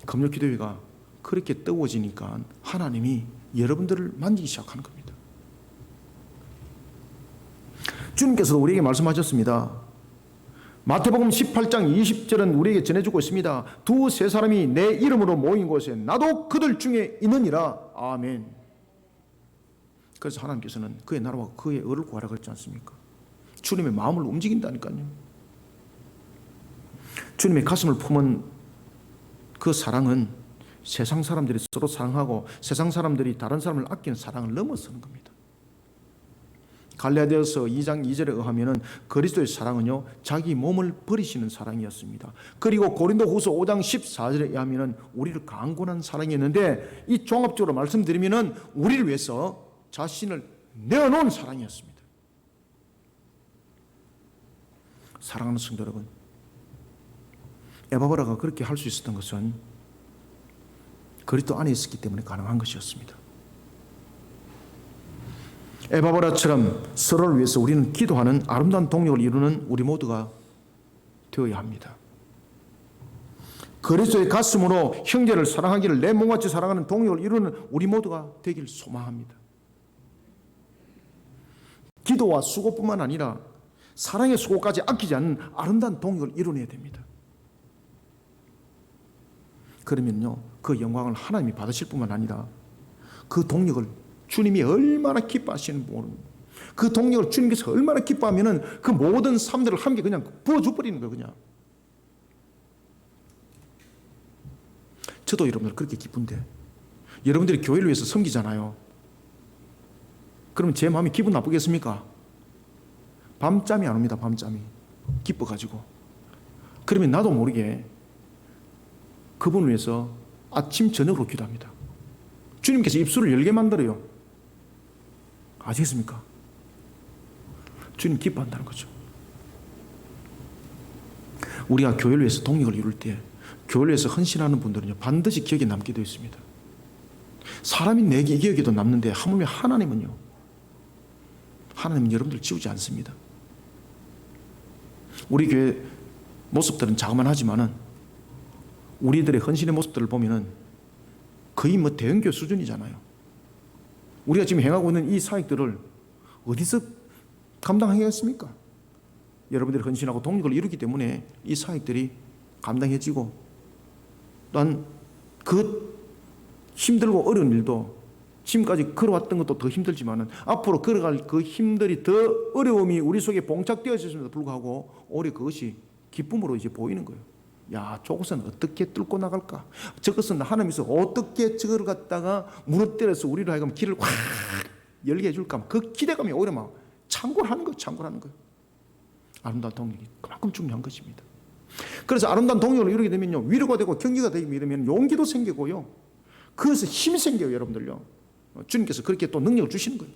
금요 기도회가 그렇게 뜨거워지니까 하나님이 여러분들을 만지기 시작하는 겁니다. 주님께서도 우리에게 말씀하셨습니다. 마태복음 18장 20절은 우리에게 전해주고 있습니다. 두세 사람이 내 이름으로 모인 곳에 나도 그들 중에 있느니라. 아멘. 그래서 하나님께서는 그의 나라와 그의 의를 구하라 그랬지 않습니까? 주님의 마음을 움직인다니까요. 주님의 가슴을 품은 그 사랑은 세상 사람들이 서로 사랑하고 세상 사람들이 다른 사람을 아끼는 사랑을 넘어서는 겁니다. 갈라디아서 2장 2절에 의하면 그리스도의 사랑은요, 자기 몸을 버리시는 사랑이었습니다. 그리고 고린도후서 5장 14절에 의하면 우리를 강권한 사랑이었는데, 이 종합적으로 말씀드리면 우리를 위해서 자신을 내어놓은 사랑이었습니다. 사랑하는 성도 여러분, 에바브라가 그렇게 할 수 있었던 것은 그리스도 안에 있었기 때문에 가능한 것이었습니다. 에바브라처럼 서로를 위해서 우리는 기도하는 아름다운 동력을 이루는 우리 모두가 되어야 합니다. 그리스도의 가슴으로 형제를 사랑하기를 내 몸같이 사랑하는 동력을 이루는 우리 모두가 되길 소망합니다. 기도와 수고뿐만 아니라 사랑의 수고까지 아끼지 않는 아름다운 동력을 이뤄내야 됩니다. 그러면요, 그 영광을 하나님이 받으실 뿐만 아니라 그 동력을 주님이 얼마나 기뻐하시는 모릅니다. 그 동력을 주님께서 얼마나 기뻐하면은 그 모든 삶들을 함께 그냥 부어줘 버리는 거예요. 그냥. 저도 여러분들 그렇게 기쁜데, 여러분들이 교회를 위해서 섬기잖아요. 그러면 제 마음이 기분 나쁘겠습니까? 밤잠이 안 옵니다. 밤잠이. 기뻐가지고. 그러면 나도 모르게 그분을 위해서 아침 저녁으로 기도합니다. 주님께서 입술을 열게 만들어요. 아시겠습니까? 주님 기뻐한다는 거죠. 우리가 교회를 위해서 동력을 이룰 때 교회를 위해서 헌신하는 분들은요 반드시 기억에 남게 되어 있습니다. 사람이 내 기억에도 남는데 하물며 하나님은 여러분들 지우지 않습니다. 우리 교회 모습들은 자그만하지만은 우리들의 헌신의 모습들을 보면은 거의 대형교회 수준이잖아요. 우리가 지금 행하고 있는 이 사역들을 어디서 감당하겠습니까? 여러분들이 헌신하고 동력을 이루기 때문에 이 사역들이 감당해지고 또한 그 힘들고 어려운 일도 지금까지 걸어왔던 것도 더 힘들지만은 앞으로 걸어갈 그 힘들이 더 어려움이 우리 속에 봉착되어졌음에도 불구하고 오히려 그것이 기쁨으로 이제 보이는 거예요. 야, 저것은 어떻게 뚫고 나갈까? 저것은 하나님께서 어떻게 저걸 갖다가 무너뜨려서 우리로 하여금 길을 확 열게 해줄까? 그 기대감이 오히려 막 창궐하는 거예요. 아름다운 동력이 그만큼 중요한 것입니다. 그래서 아름다운 동력을 이루게 되면요 위로가 되고 경기가 되게 되면 용기도 생기고요. 그래서 힘이 생겨요, 여러분들요. 주님께서 그렇게 또 능력을 주시는 거예요.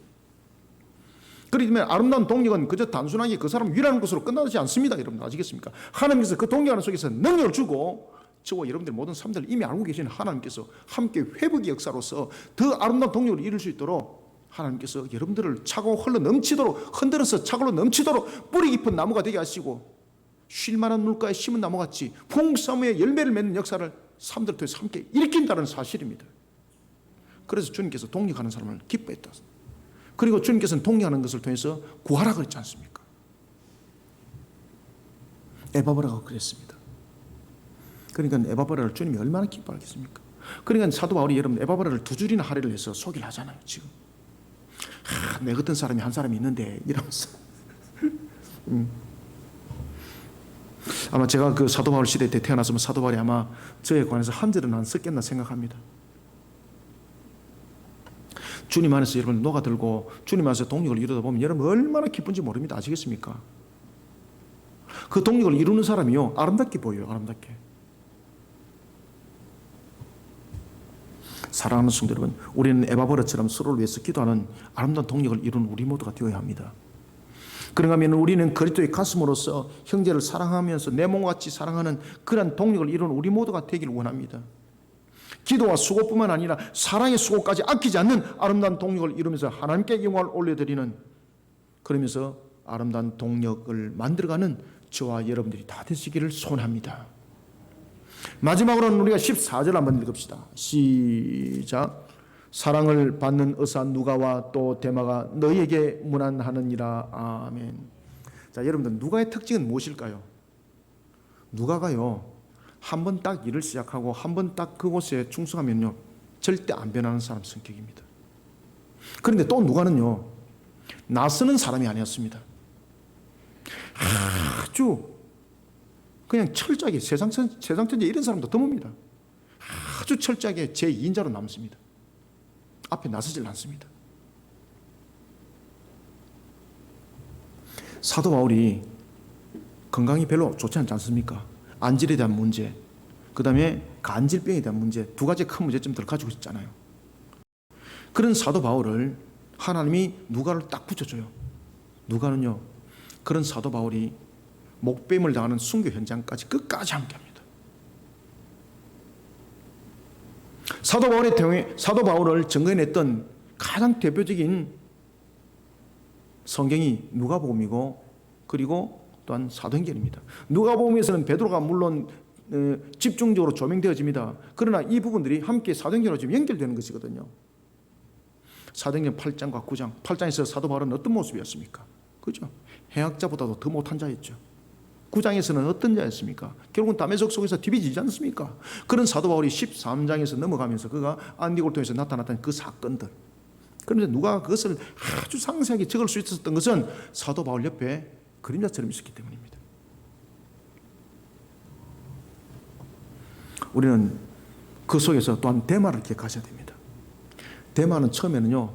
그렇기 때문에 아름다운 동력은 그저 단순하게 그 사람을 위로하는 것으로 끝나지 않습니다. 여러분 아시겠습니까? 하나님께서 그 동력하는 속에서 능력을 주고 저와 여러분들 모든 사람들 이미 알고 계시는 하나님께서 함께 회복의 역사로서 더 아름다운 동력을 이룰 수 있도록 하나님께서 여러분들을 차고 흘러 넘치도록 흔들어서 차고 넘치도록 뿌리 깊은 나무가 되게 하시고 쉴만한 물가에 심은 나무같이 풍성의 열매를 맺는 역사를 사람들 통해서 함께 일으킨다는 사실입니다. 그래서 주님께서 동력하는 사람을 기뻐했다. 그리고 주님께서는 동력하는 것을 통해서 구하라 그랬지 않습니까? 에바브라가 그랬습니다. 그러니까 에바브라를 주님이 얼마나 기뻐하겠습니까? 그러니까 사도 바울이 여러분 에바브라를 2줄이나 할애를 해서 소개를 하잖아요. 지금 내 같은 사람이 한 사람이 있는데 이러면서 아마 제가 그 사도 바울 시대 때 태어났으면 사도 바울이 아마 저에 관해서 한 절은 안 썼겠나 생각합니다. 주님 안에서 여러분 녹아들고 주님 안에서 동력을 이루다 보면 여러분 얼마나 기쁜지 모릅니다. 아시겠습니까? 그 동력을 이루는 사람이요 아름답게 보여요. 아름답게. 사랑하는 성도 여러분, 우리는 에바브라처럼 서로를 위해서 기도하는 아름다운 동력을 이루는 우리 모두가 되어야 합니다. 그런가 하면 우리는 그리스도의 가슴으로서 형제를 사랑하면서 내 몸과 같이 사랑하는 그런 동력을 이루는 우리 모두가 되기를 원합니다. 기도와 수고뿐만 아니라 사랑의 수고까지 아끼지 않는 아름다운 동력을 이루면서 하나님께 영광을 올려드리는, 그러면서 아름다운 동력을 만들어가는 저와 여러분들이 다 되시기를 소원합니다. 마지막으로는 우리가 14절 한번 읽읍시다. 시작. 사랑을 받는 의사 누가와 또 데마가 너희에게 문안하느니라. 아멘. 자, 여러분들 누가의 특징은 무엇일까요? 누가가요 한 번 딱 일을 시작하고 한 번 딱 그곳에 충성하면요 절대 안 변하는 사람 성격입니다. 그런데 또 누가는요 나서는 사람이 아니었습니다. 아주 그냥 철저하게 세상 천재 이런 사람도 드뭅니다. 아주 철저하게 제2인자로 남습니다. 앞에 나서질 않습니다. 사도 바울이 건강이 별로 좋지 않지 않습니까? 안질에 대한 문제, 그 다음에 간질병에 대한 문제, 두 가지 큰 문제점들을 가지고 있잖아요. 그런 사도 바울을 하나님이 누가를 딱 붙여줘요. 누가는요 그런 사도 바울이 목뱀을 당하는 순교 현장까지 끝까지 함께합니다. 사도 바울을 증거해냈던 가장 대표적인 성경이 누가복음이고 그리고 또한 사도행전입니다. 누가복음에서는 베드로가 물론 집중적으로 조명되어집니다. 그러나 이 부분들이 함께 사도행전으로 지금 연결되는 것이거든요. 사도행전 8장과 9장, 8장에서 사도 바울은 어떤 모습이었습니까? 그죠? 해학자보다도 더 못한 자였죠. 9장에서는 어떤 자였습니까? 결국은 다메섹 속에서 뒤비지지 않습니까? 그런 사도 바울이 13장에서 넘어가면서 그가 안디고를 통해서 나타났던 그 사건들, 그런데 누가 그것을 아주 상세하게 적을 수 있었던 것은 사도 바울 옆에 그림자처럼 있었기 때문입니다. 우리는 그 속에서 또한 데마를 기억하셔야 됩니다. 데마는 처음에는요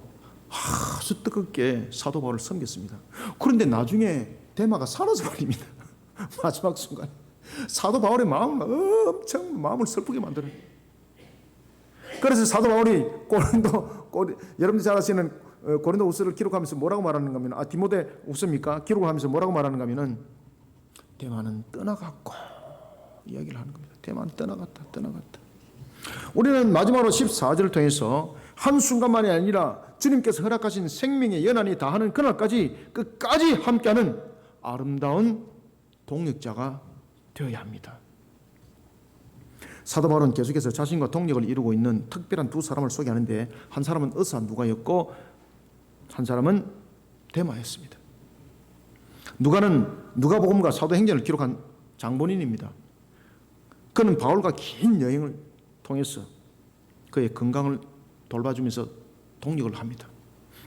아주 뜨겁게 사도 바울을 섬겼습니다. 그런데 나중에 데마가 사라져 버립니다. 마지막 순간 사도 바울의 마음을 엄청 마음을 슬프게 만들어요. 그래서 사도 바울이 여러분들 잘 아시는 고린도후서를 기록하면서 뭐라고 말하는가 하면 디모데후서입니까? 기록을 하면서 뭐라고 말하는가 하면은 대만은 떠나갔고 이야기를 하는 겁니다. 대만은 떠나갔다. 우리는 마지막으로 14절을 통해서 한순간만이 아니라 주님께서 허락하신 생명의 연한이 다하는 그날까지 끝까지 함께하는 아름다운 동력자가 되어야 합니다. 사도 바울은 계속해서 자신과 동력을 이루고 있는 특별한 두 사람을 소개하는데 한 사람은 의사 누가였고 한 사람은 데마였습니다. 누가는 누가복음과 사도행전을 기록한 장본인입니다. 그는 바울과 긴 여행을 통해서 그의 건강을 돌봐주면서 동력을 합니다.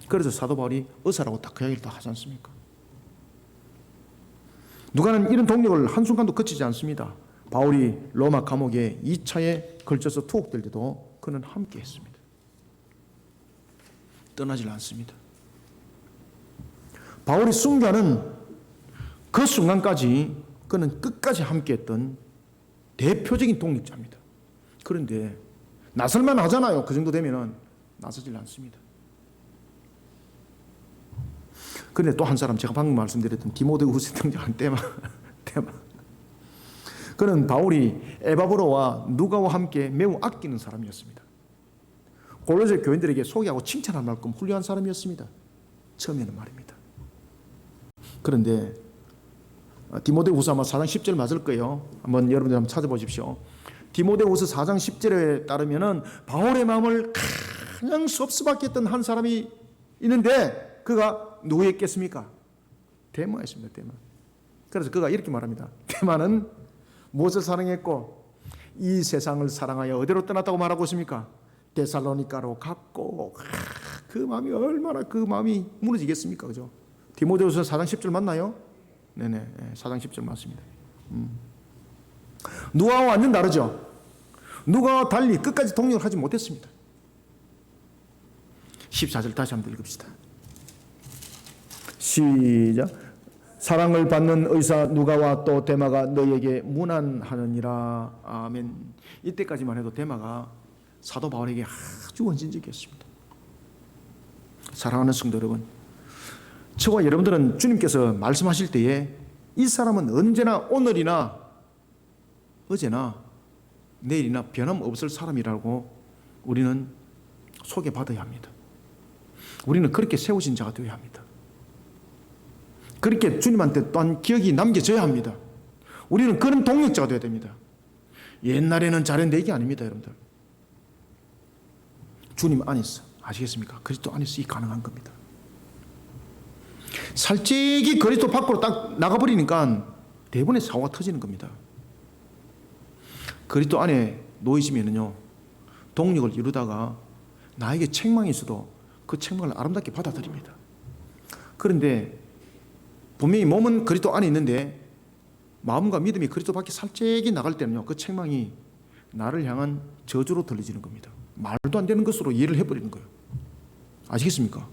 그래서 사도 바울이 의사라고 딱 그 이야기를 다 하지 않습니까? 누가는 이런 동력을 한순간도 거치지 않습니다. 바울이 로마 감옥에 2차에 걸쳐서 투옥될 때도 그는 함께 했습니다. 떠나질 않습니다. 바울이 순교하는 그 순간까지 그는 끝까지 함께했던 대표적인 동력자입니다. 그런데 나설만 하잖아요. 그 정도 되면은 나서질 않습니다. 그런데 또 한 사람, 제가 방금 말씀드렸던 디모데후서에 등장한 데마. 그는 바울이 에바브로와 누가와 함께 매우 아끼는 사람이었습니다. 골로새 교인들에게 소개하고 칭찬할 만큼 훌륭한 사람이었습니다. 처음에는 말입니다. 그런데 디모데후서 아마 4장 10절 맞을 거예요. 한번 여러분들 한번 찾아보십시오. 디모데후서 4장 10절에 따르면은 바울의 마음을 가장 섭섭하게 했던 한 사람이 있는데 그가 누구였겠습니까? 데마였습니다. 데마. 그래서 그가 이렇게 말합니다. 데마는 무엇을 사랑했고 이 세상을 사랑하여 어디로 떠났다고 말하고 있습니까? 데살로니가로 갔고 그 마음이 얼마나 그 마음이 무너지겠습니까? 그죠? 디모데후서 4장 10절 맞나요? 네네, 4장 10절 맞습니다. 누가와 완전 다르죠? 누가와 달리 끝까지 동력을 하지 못했습니다. 14절 다시 한번 읽읍시다. 시작. 사랑을 받는 의사 누가와 또 데마가 너희에게 문안하느니라. 아멘. 이때까지만 해도 데마가 사도 바울에게 아주 원진적이었습니다. 사랑하는 성도 여러분, 저와 여러분들은 주님께서 말씀하실 때에 이 사람은 언제나 오늘이나 어제나 내일이나 변함없을 사람이라고 우리는 소개받아야 합니다. 우리는 그렇게 세우신 자가 되어야 합니다. 그렇게 주님한테 또한 기억이 남겨져야 합니다. 우리는 그런 동력자가 되어야 됩니다. 옛날에는 잘했는데 이게 아닙니다, 여러분들. 주님 안에서, 아시겠습니까? 그리스도 안에서 이 가능한 겁니다. 살찌기 그리스도 밖으로 딱 나가버리니까 대부분의 사고가 터지는 겁니다. 그리스도 안에 놓이시면은요, 동력을 이루다가 나에게 책망이 있어도 그 책망을 아름답게 받아들입니다. 그런데 분명히 몸은 그리스도 안에 있는데 마음과 믿음이 그리스도 밖에 살짝이 나갈 때는요, 그 책망이 나를 향한 저주로 들려지는 겁니다. 말도 안 되는 것으로 이해를 해버리는 거예요. 아시겠습니까?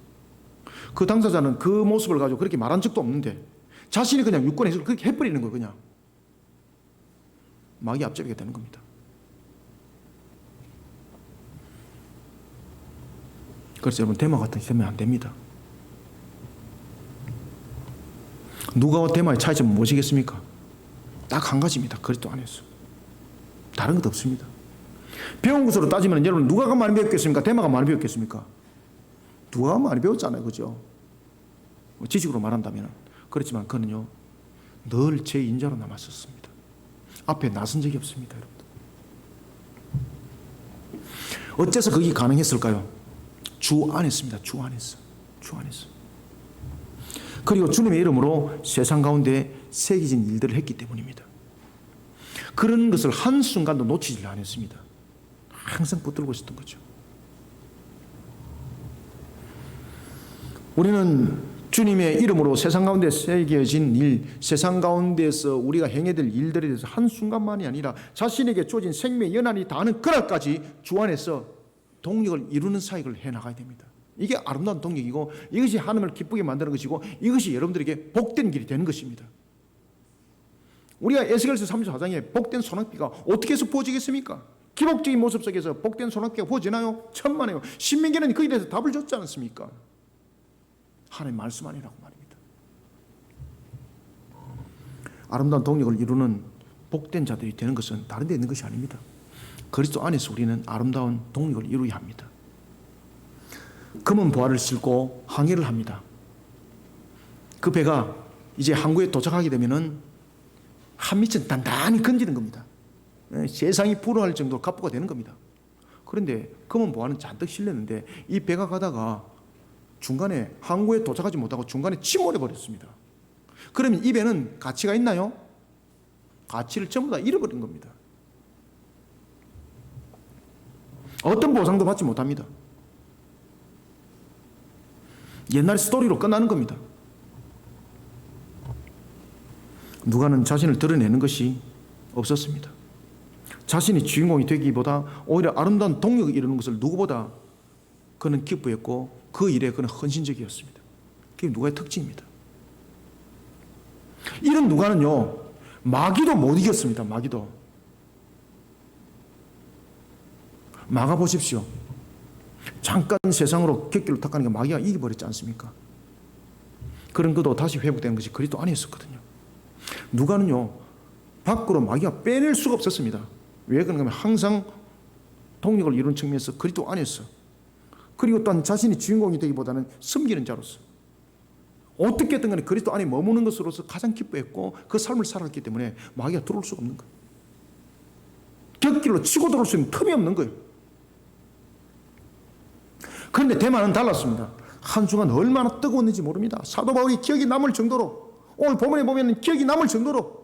그 당사자는 그 모습을 가지고 그렇게 말한 적도 없는데 자신이 그냥 유권 해석을 그렇게 해버리는 거예요. 그냥 막이 앞잡이게 되는 겁니다. 그래서 여러분, 데마 같은 되면 안 됩니다. 누가와 데마의 차이점은 무엇이겠습니까? 딱 한 가지입니다. 그리스도 안에서. 다른 것 없습니다. 배운 것으로 따지면 여러분, 누가가 많이 배웠겠습니까? 데마가 많이 배웠겠습니까? 누가가 많이 배웠잖아요. 그죠? 지식으로 말한다면. 그렇지만 그는요, 늘 제 인자로 남았었습니다. 앞에 나선 적이 없습니다. 여러분들. 어째서 그게 가능했을까요? 주 안에서입니다. 주 안에서. 주 안에서. 그리고 주님의 이름으로 세상 가운데 새겨진 일들을 했기 때문입니다. 그런 것을 한순간도 놓치지 않았습니다. 항상 붙들고 있었던 거죠. 우리는 주님의 이름으로 세상 가운데 새겨진 일, 세상 가운데서 우리가 행해야 될 일들에 대해서 한순간만이 아니라 자신에게 주어진 생명의 연한이 다하는 그날까지 주 안에서 동력을 이루는 사역을 해나가야 됩니다. 이게 아름다운 동력이고 이것이 하나님을 기쁘게 만드는 것이고 이것이 여러분들에게 복된 길이 되는 것입니다. 우리가 에스겔서 34장에 복된 소낙비가 어떻게 해서 부어지겠습니까? 기복적인 모습 속에서 복된 손학규가 보여지나요? 천만에요. 신민기는 거기에 대해서 답을 줬지 않습니까? 하나님 말씀 아니라고 말입니다. 아름다운 동력을 이루는 복된 자들이 되는 것은 다른 데 있는 것이 아닙니다. 그리스도 안에서 우리는 아름다운 동력을 이루어야 합니다. 검은 보화를 싣고 항해를 합니다. 그 배가 이제 항구에 도착하게 되면은 한밑은 단단히 건지는 겁니다. 세상이 불허할 정도로 갑부가 되는 겁니다. 그런데 검은 보화는 잔뜩 실렸는데 이 배가 가다가 중간에 항구에 도착하지 못하고 중간에 침몰해 버렸습니다. 그러면 이 배는 가치가 있나요? 가치를 전부 다 잃어버린 겁니다. 어떤 보상도 받지 못합니다. 옛날 스토리로 끝나는 겁니다. 누가는 자신을 드러내는 것이 없었습니다. 자신이 주인공이 되기보다 오히려 아름다운 동력을 이루는 것을 누구보다 그는 기뻐했고 그 일에 그는 헌신적이었습니다. 그게 누가의 특징입니다. 이런 누가는요, 마귀도 못 이겼습니다. 마귀도. 마가 보십시오. 잠깐 세상으로 객기를 탁하니까 마귀가 이겨버렸지 않습니까? 그런 것도 다시 회복되는 것이 그리스도 안에 있었거든요. 누가는요, 밖으로 마귀가 빼낼 수가 없었습니다. 왜 그런가 하면 항상 동력을 이루는 측면에서 그리스도 안에서, 그리고 또한 자신이 주인공이 되기보다는 섬기는 자로서 어떻게든 간에 그리스도 안에 머무는 것으로서 가장 기뻐했고 그 삶을 살았기 때문에 마귀가 들어올 수가 없는 거예요. 곁길로 치고 들어올 수 있는 틈이 없는 거예요. 그런데 대만은 달랐습니다. 한순간 얼마나 뜨거웠는지 모릅니다. 사도 바울이 기억이 남을 정도로, 오늘 본문에 보면 기억이 남을 정도로,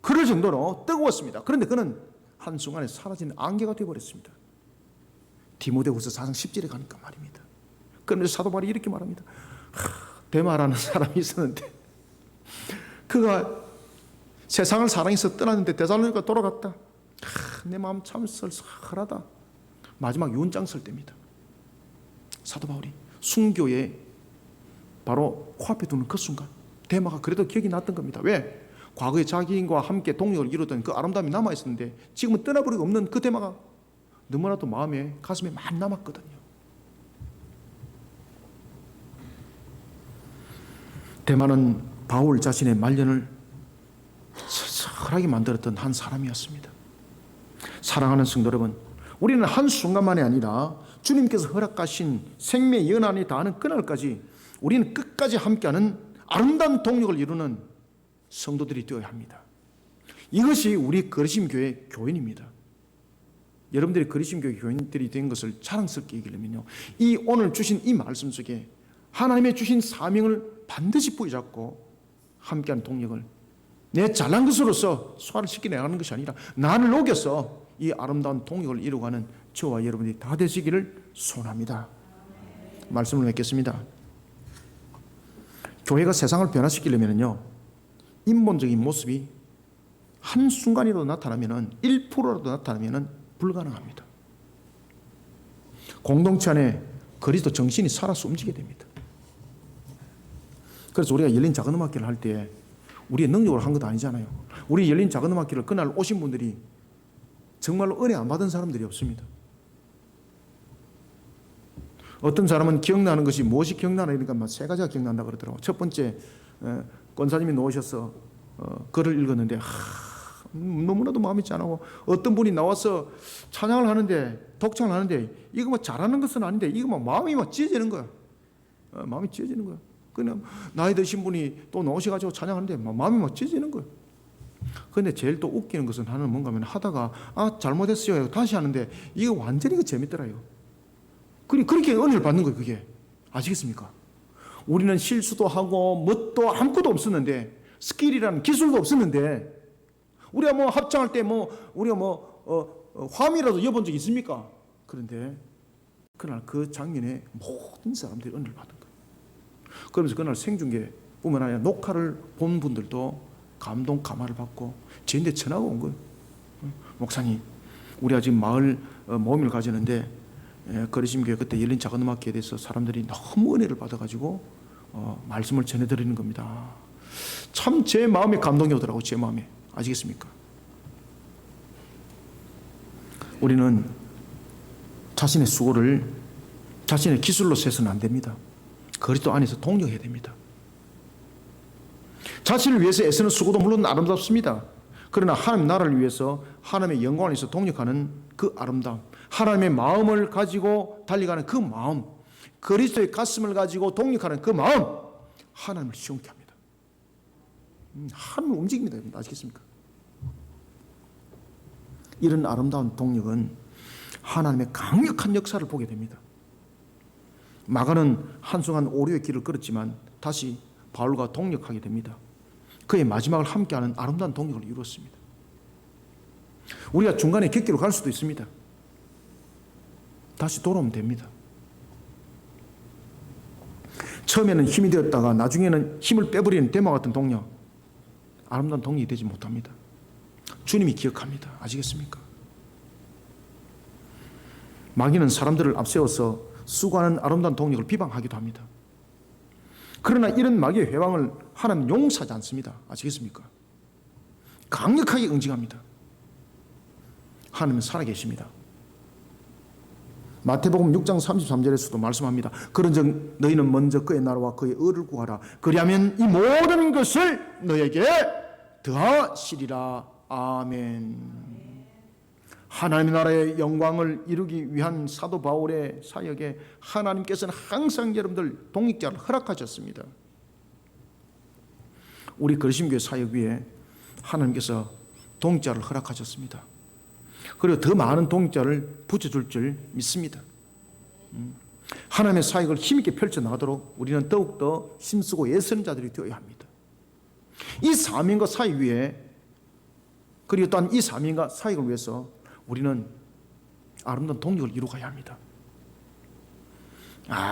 그럴 정도로 뜨거웠습니다. 그런데 그는 한순간에 사라지는 안개가 되어버렸습니다. 디모데후서 4장 10절에 가니까 말입니다. 그런데 사도 바울이 이렇게 말합니다. 데마라는 사람이 있었는데 그가 세상을 사랑해서 떠났는데 데살로니가 돌아갔다. 내 마음 참 썰썰하다. 마지막 윤장 쓸 때입니다. 사도 바울이 순교에 바로 코앞에 두는 그 순간 데마가 그래도 기억이 났던 겁니다. 왜? 과거에 자기인과 함께 동력을 이루던 그 아름다움이 남아있었는데 지금은 떠나버리고 없는 그 데마가 너무나도 마음에, 가슴에 많이 남았거든요. 데마는 바울 자신의 말년을 서늘하게 만들었던 한 사람이었습니다. 사랑하는 성도 여러분, 우리는 한순간만이 아니라 주님께서 허락하신 생명의 연한이 다하는 그날까지 우리는 끝까지 함께하는 아름다운 동력을 이루는 성도들이 되어야 합니다. 이것이 우리 거리심교회 교인입니다. 여러분들이 거리심교회 교인들이 된 것을 자랑스럽게 얘기하려면요, 이 오늘 주신 이 말씀 속에 하나님의 주신 사명을 반드시 부여잡고 함께하는 동력을 내 잘난 것으로서 소화를 시켜내가는 것이 아니라 나를 녹여서 이 아름다운 동력을 이루어가는 저와 여러분들이 다 되시기를 소원합니다. 말씀을 맺겠습니다. 교회가 세상을 변화시키려면요, 인본적인 모습이 한순간이라도 나타나면 1%라도 나타나면 불가능합니다. 공동체 안에 그리스도 정신이 살아서 움직이게 됩니다. 그래서 우리가 열린 작은 음악회를 할 때 우리의 능력으로 한 것도 아니잖아요. 우리 열린 작은 음악회를 그날 오신 분들이 정말로 은혜 안 받은 사람들이 없습니다. 어떤 사람은 기억나는 것이 무엇이 기억나나 이러니까 세 가지가 기억난다 그러더라고요. 첫 번째, 권사님이 놓으셔서 글을 읽었는데 너무나도 마음이 짠하고, 어떤 분이 나와서 찬양을 하는데, 독창을 하는데 이거 뭐 잘하는 것은 아닌데 이거 막 마음이 막 찢어지는 거야. 마음이 찢어지는 거야. 그냥 나이 드신 분이 또 나오셔가지고 찬양하는데 마음이 막 찢어지는 거야. 그런데 제일 또 웃기는 것은 하는 뭔가 하면 하다가 잘못했어요 다시 하는데 이거 완전히 재밌더라요. 그렇게 은혜를 받는 거예요. 그게 아시겠습니까? 우리는 실수도 하고 뭣도 아무것도 없었는데, 스킬이라는 기술도 없었는데, 우리가 뭐 합창할 때 우리가 화음이라도 여본 적 있습니까? 그런데 그날 그 장면에 모든 사람들이 은혜를 받은 거예요. 그러면서 그날 생중계 뿐만 아니라 녹화를 본 분들도 감동 감화를 받고 저한테 전화가 온 거예요. 목사님, 우리가 지금 마을 모임을 가지는데 거리심교회 그때 열린 작은 음악회에 대해서 사람들이 너무 은혜를 받아가지고 말씀을 전해드리는 겁니다. 참 제 마음에 감동이 오더라고요. 제 마음에. 아시겠습니까? 우리는 자신의 수고를 자신의 기술로 세서는 안 됩니다. 그리스도 안에서 동력해야 됩니다. 자신을 위해서 애쓰는 수고도 물론 아름답습니다. 그러나 하나님 나라를 위해서 하나님의 영광을 위해서 동력하는 그 아름다움, 하나님의 마음을 가지고 달려가는 그 마음, 그리스도의 가슴을 가지고 동력하는 그 마음, 하나님을 시원케 합니다. 하나님을 움직입니다. 여러분 아시겠습니까? 이런 아름다운 동력은 하나님의 강력한 역사를 보게 됩니다. 마가는 한순간 오류의 길을 걸었지만 다시 바울과 동력하게 됩니다. 그의 마지막을 함께하는 아름다운 동력을 이루었습니다. 우리가 중간에 객기로 갈 수도 있습니다. 다시 돌아오면 됩니다. 처음에는 힘이 되었다가 나중에는 힘을 빼버리는 대마 같은 동력, 아름다운 동력이 되지 못합니다. 주님이 기억합니다. 아시겠습니까? 마귀는 사람들을 앞세워서 수고하는 아름다운 동력을 비방하기도 합니다. 그러나 이런 마귀의 회방을 하나님은 용서하지 않습니다. 아시겠습니까? 강력하게 응징합니다. 하나님은 살아계십니다. 마태복음 6장 33절에서도 말씀합니다. 그런즉 너희는 먼저 그의 나라와 그의 의를 구하라. 그리하면 이 모든 것을 너에게 더하시리라. 아멘. 하나님의 나라의 영광을 이루기 위한 사도 바울의 사역에 하나님께서는 항상 여러분들 동역자를 허락하셨습니다. 우리 그리심교회 사역 위에 하나님께서 동역자를 허락하셨습니다. 그리고 더 많은 동역자를 붙여줄 줄 믿습니다. 하나님의 사역을 힘있게 펼쳐나가도록 우리는 더욱더 힘쓰고 애쓰는 자들이 되어야 합니다. 이 사명과 사역 위에, 그리고 또한 이 사명과 사역을 위해서 우리는 아름다운 동력을 이루어가야 합니다.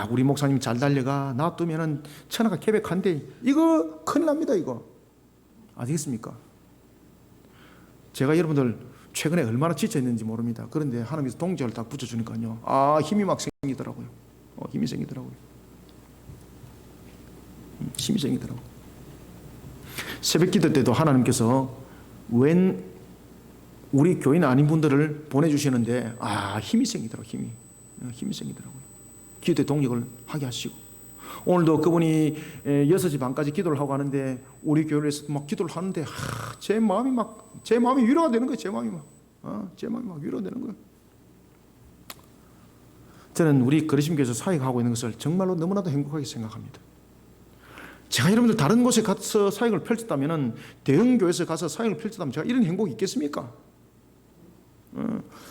우리 목사님 잘 달려가, 놔두면은 천하가 개백한데 이거 큰일 납니다. 이거 아시겠습니까? 제가 여러분들 최근에 얼마나 지쳐 있는지 모릅니다. 그런데 하나님께서 동력을 딱 붙여주니까요, 힘이 막 생기더라고요. 힘이 생기더라고요. 힘이 생기더라고요. 새벽 기도 때도 하나님께서 웬 우리 교인 아닌 분들을 보내주시는데 힘이 생기더라고요. 힘이 생기더라고요. 기도의 동력을 하게 하시고, 오늘도 그분이 6시 반까지 기도를 하고 가는데 우리 교회에서 막 기도를 하는데 제 마음이 위로가 되는 거예요. 제 마음이 막 위로되는 거예요. 저는 우리 그리심교회에서 사역하고 있는 것을 정말로 너무나도 행복하게 생각합니다. 제가 여러분들 다른 곳에 가서 사역을 펼쳤다면, 대형교회에서 가서 사역을 펼쳤다면 제가 이런 행복이 있겠습니까?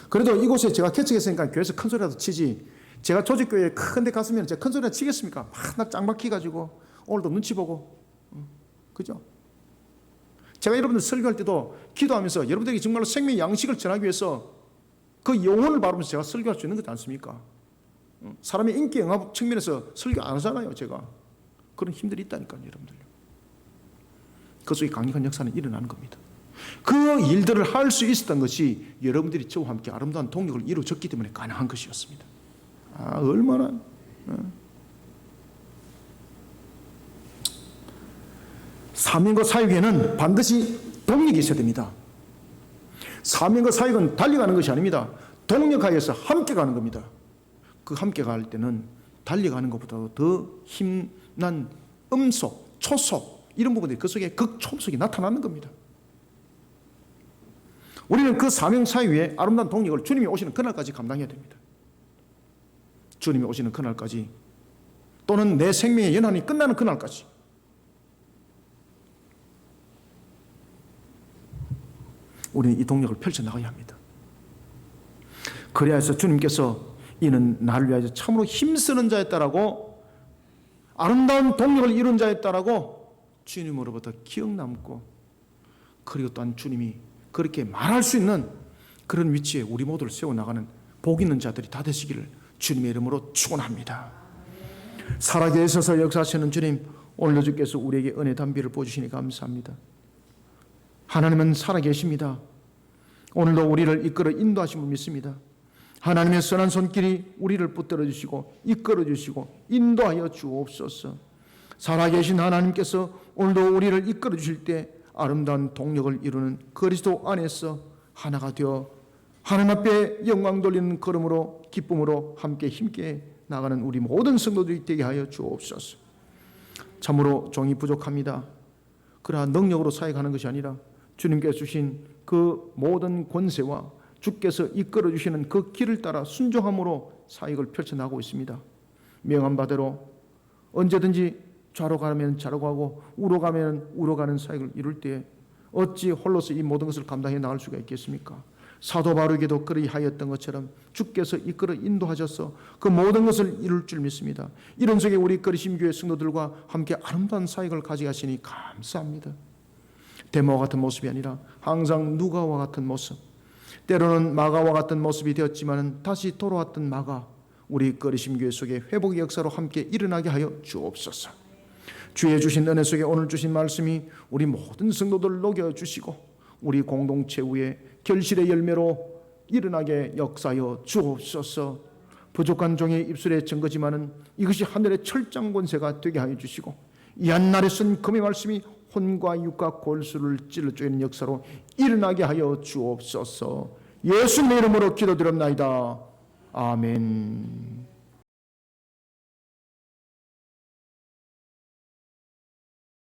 그래도 이곳에 제가 개척했으니까 교회에서 큰 소리라도 치지, 제가 조직교회에 큰 데 갔으면 제가 큰 소리라도 치겠습니까? 막 짱 박혀가지고 오늘도 눈치 보고, 그죠? 제가 여러분들 설교할 때도 기도하면서 여러분들에게 정말로 생명의 양식을 전하기 위해서 그 영혼을 바라보면서 제가 설교할 수 있는 거지 않습니까? 사람의 인기 영합 측면에서 설교 안 하잖아요. 제가 그런 힘들이 있다니까요, 여러분들. 그 속에 강력한 역사는 일어나는 겁니다. 그 일들을 할 수 있었던 것이 여러분들이 저와 함께 아름다운 동력을 이루어졌기 때문에 가능한 것이었습니다. 얼마나 사명과 사역에는 반드시 동력이 있어야 됩니다. 사명과 사역은 달려가는 것이 아닙니다. 동력하여서 함께 가는 겁니다. 그 함께 갈 때는 달려가는 것보다도 더 힘난 음속, 초속, 이런 부분들이 그 속에 극초속이 나타나는 겁니다. 우리는 그 사명 사역 위에 아름다운 동력을 주님이 오시는 그날까지 감당해야 됩니다. 주님이 오시는 그날까지, 또는 내 생명의 연한이 끝나는 그날까지 우리는 이 동력을 펼쳐나가야 합니다. 그래야 해서 주님께서 이는 나를 위하여 참으로 힘쓰는 자였다라고, 아름다운 동력을 이룬 자였다라고 주님으로부터 기억 남고, 그리고 또한 주님이 그렇게 말할 수 있는 그런 위치에 우리 모두를 세워나가는 복 있는 자들이 다 되시기를 주님의 이름으로 축원합니다. 살아계셔서 역사하시는 주님, 오늘도 주께서 우리에게 은혜 담비를 부어주시니 감사합니다. 하나님은 살아계십니다. 오늘도 우리를 이끌어 인도하심을 믿습니다. 하나님의 선한 손길이 우리를 붙들어 주시고 이끌어 주시고 인도하여 주옵소서. 살아계신 하나님께서 오늘도 우리를 이끌어 주실 때 아름다운 동력을 이루는 그리스도 안에서 하나가 되어 하나님 앞에 영광 돌리는 걸음으로 기쁨으로 함께 힘께 나가는 우리 모든 성도들이 되게 하여 주옵소서. 참으로 종이 부족합니다. 그러나 능력으로 사역하는 것이 아니라 주님께서 주신 그 모든 권세와 주께서 이끌어 주시는 그 길을 따라 순종함으로 사역을 펼쳐나가고 있습니다. 명한 바대로 언제든지 좌로 가면 좌로 가고 우로 가면 우로 가는 사역을 이룰 때 어찌 홀로서 이 모든 것을 감당해 나갈 수가 있겠습니까? 사도 바울에게도 그리하였던 것처럼 주께서 이끌어 인도하셔서 그 모든 것을 이룰 줄 믿습니다. 이런 속에 우리 그리심 교회 성도들과 함께 아름다운 사역을 가져가시니 감사합니다. 데모와 같은 모습이 아니라 항상 누가와 같은 모습, 때로는 마가와 같은 모습이 되었지만 다시 돌아왔던 마가, 우리 그리심 교회 속에 회복의 역사로 함께 일어나게 하여 주옵소서. 주의 주신 은혜 속에 오늘 주신 말씀이 우리 모든 성도들을 녹여주시고 우리 공동체 위에 결실의 열매로 일어나게 역사하여 주옵소서. 부족한 종의 입술의 증거지만은 이것이 하늘의 철장 권세가 되게 하여 주시고 이 한날에 쓴 금의 말씀이 혼과 육과 골수를 찔러 쪼개는 역사로 일어나게 하여 주옵소서. 예수님의 이름으로 기도드립나이다. 아멘.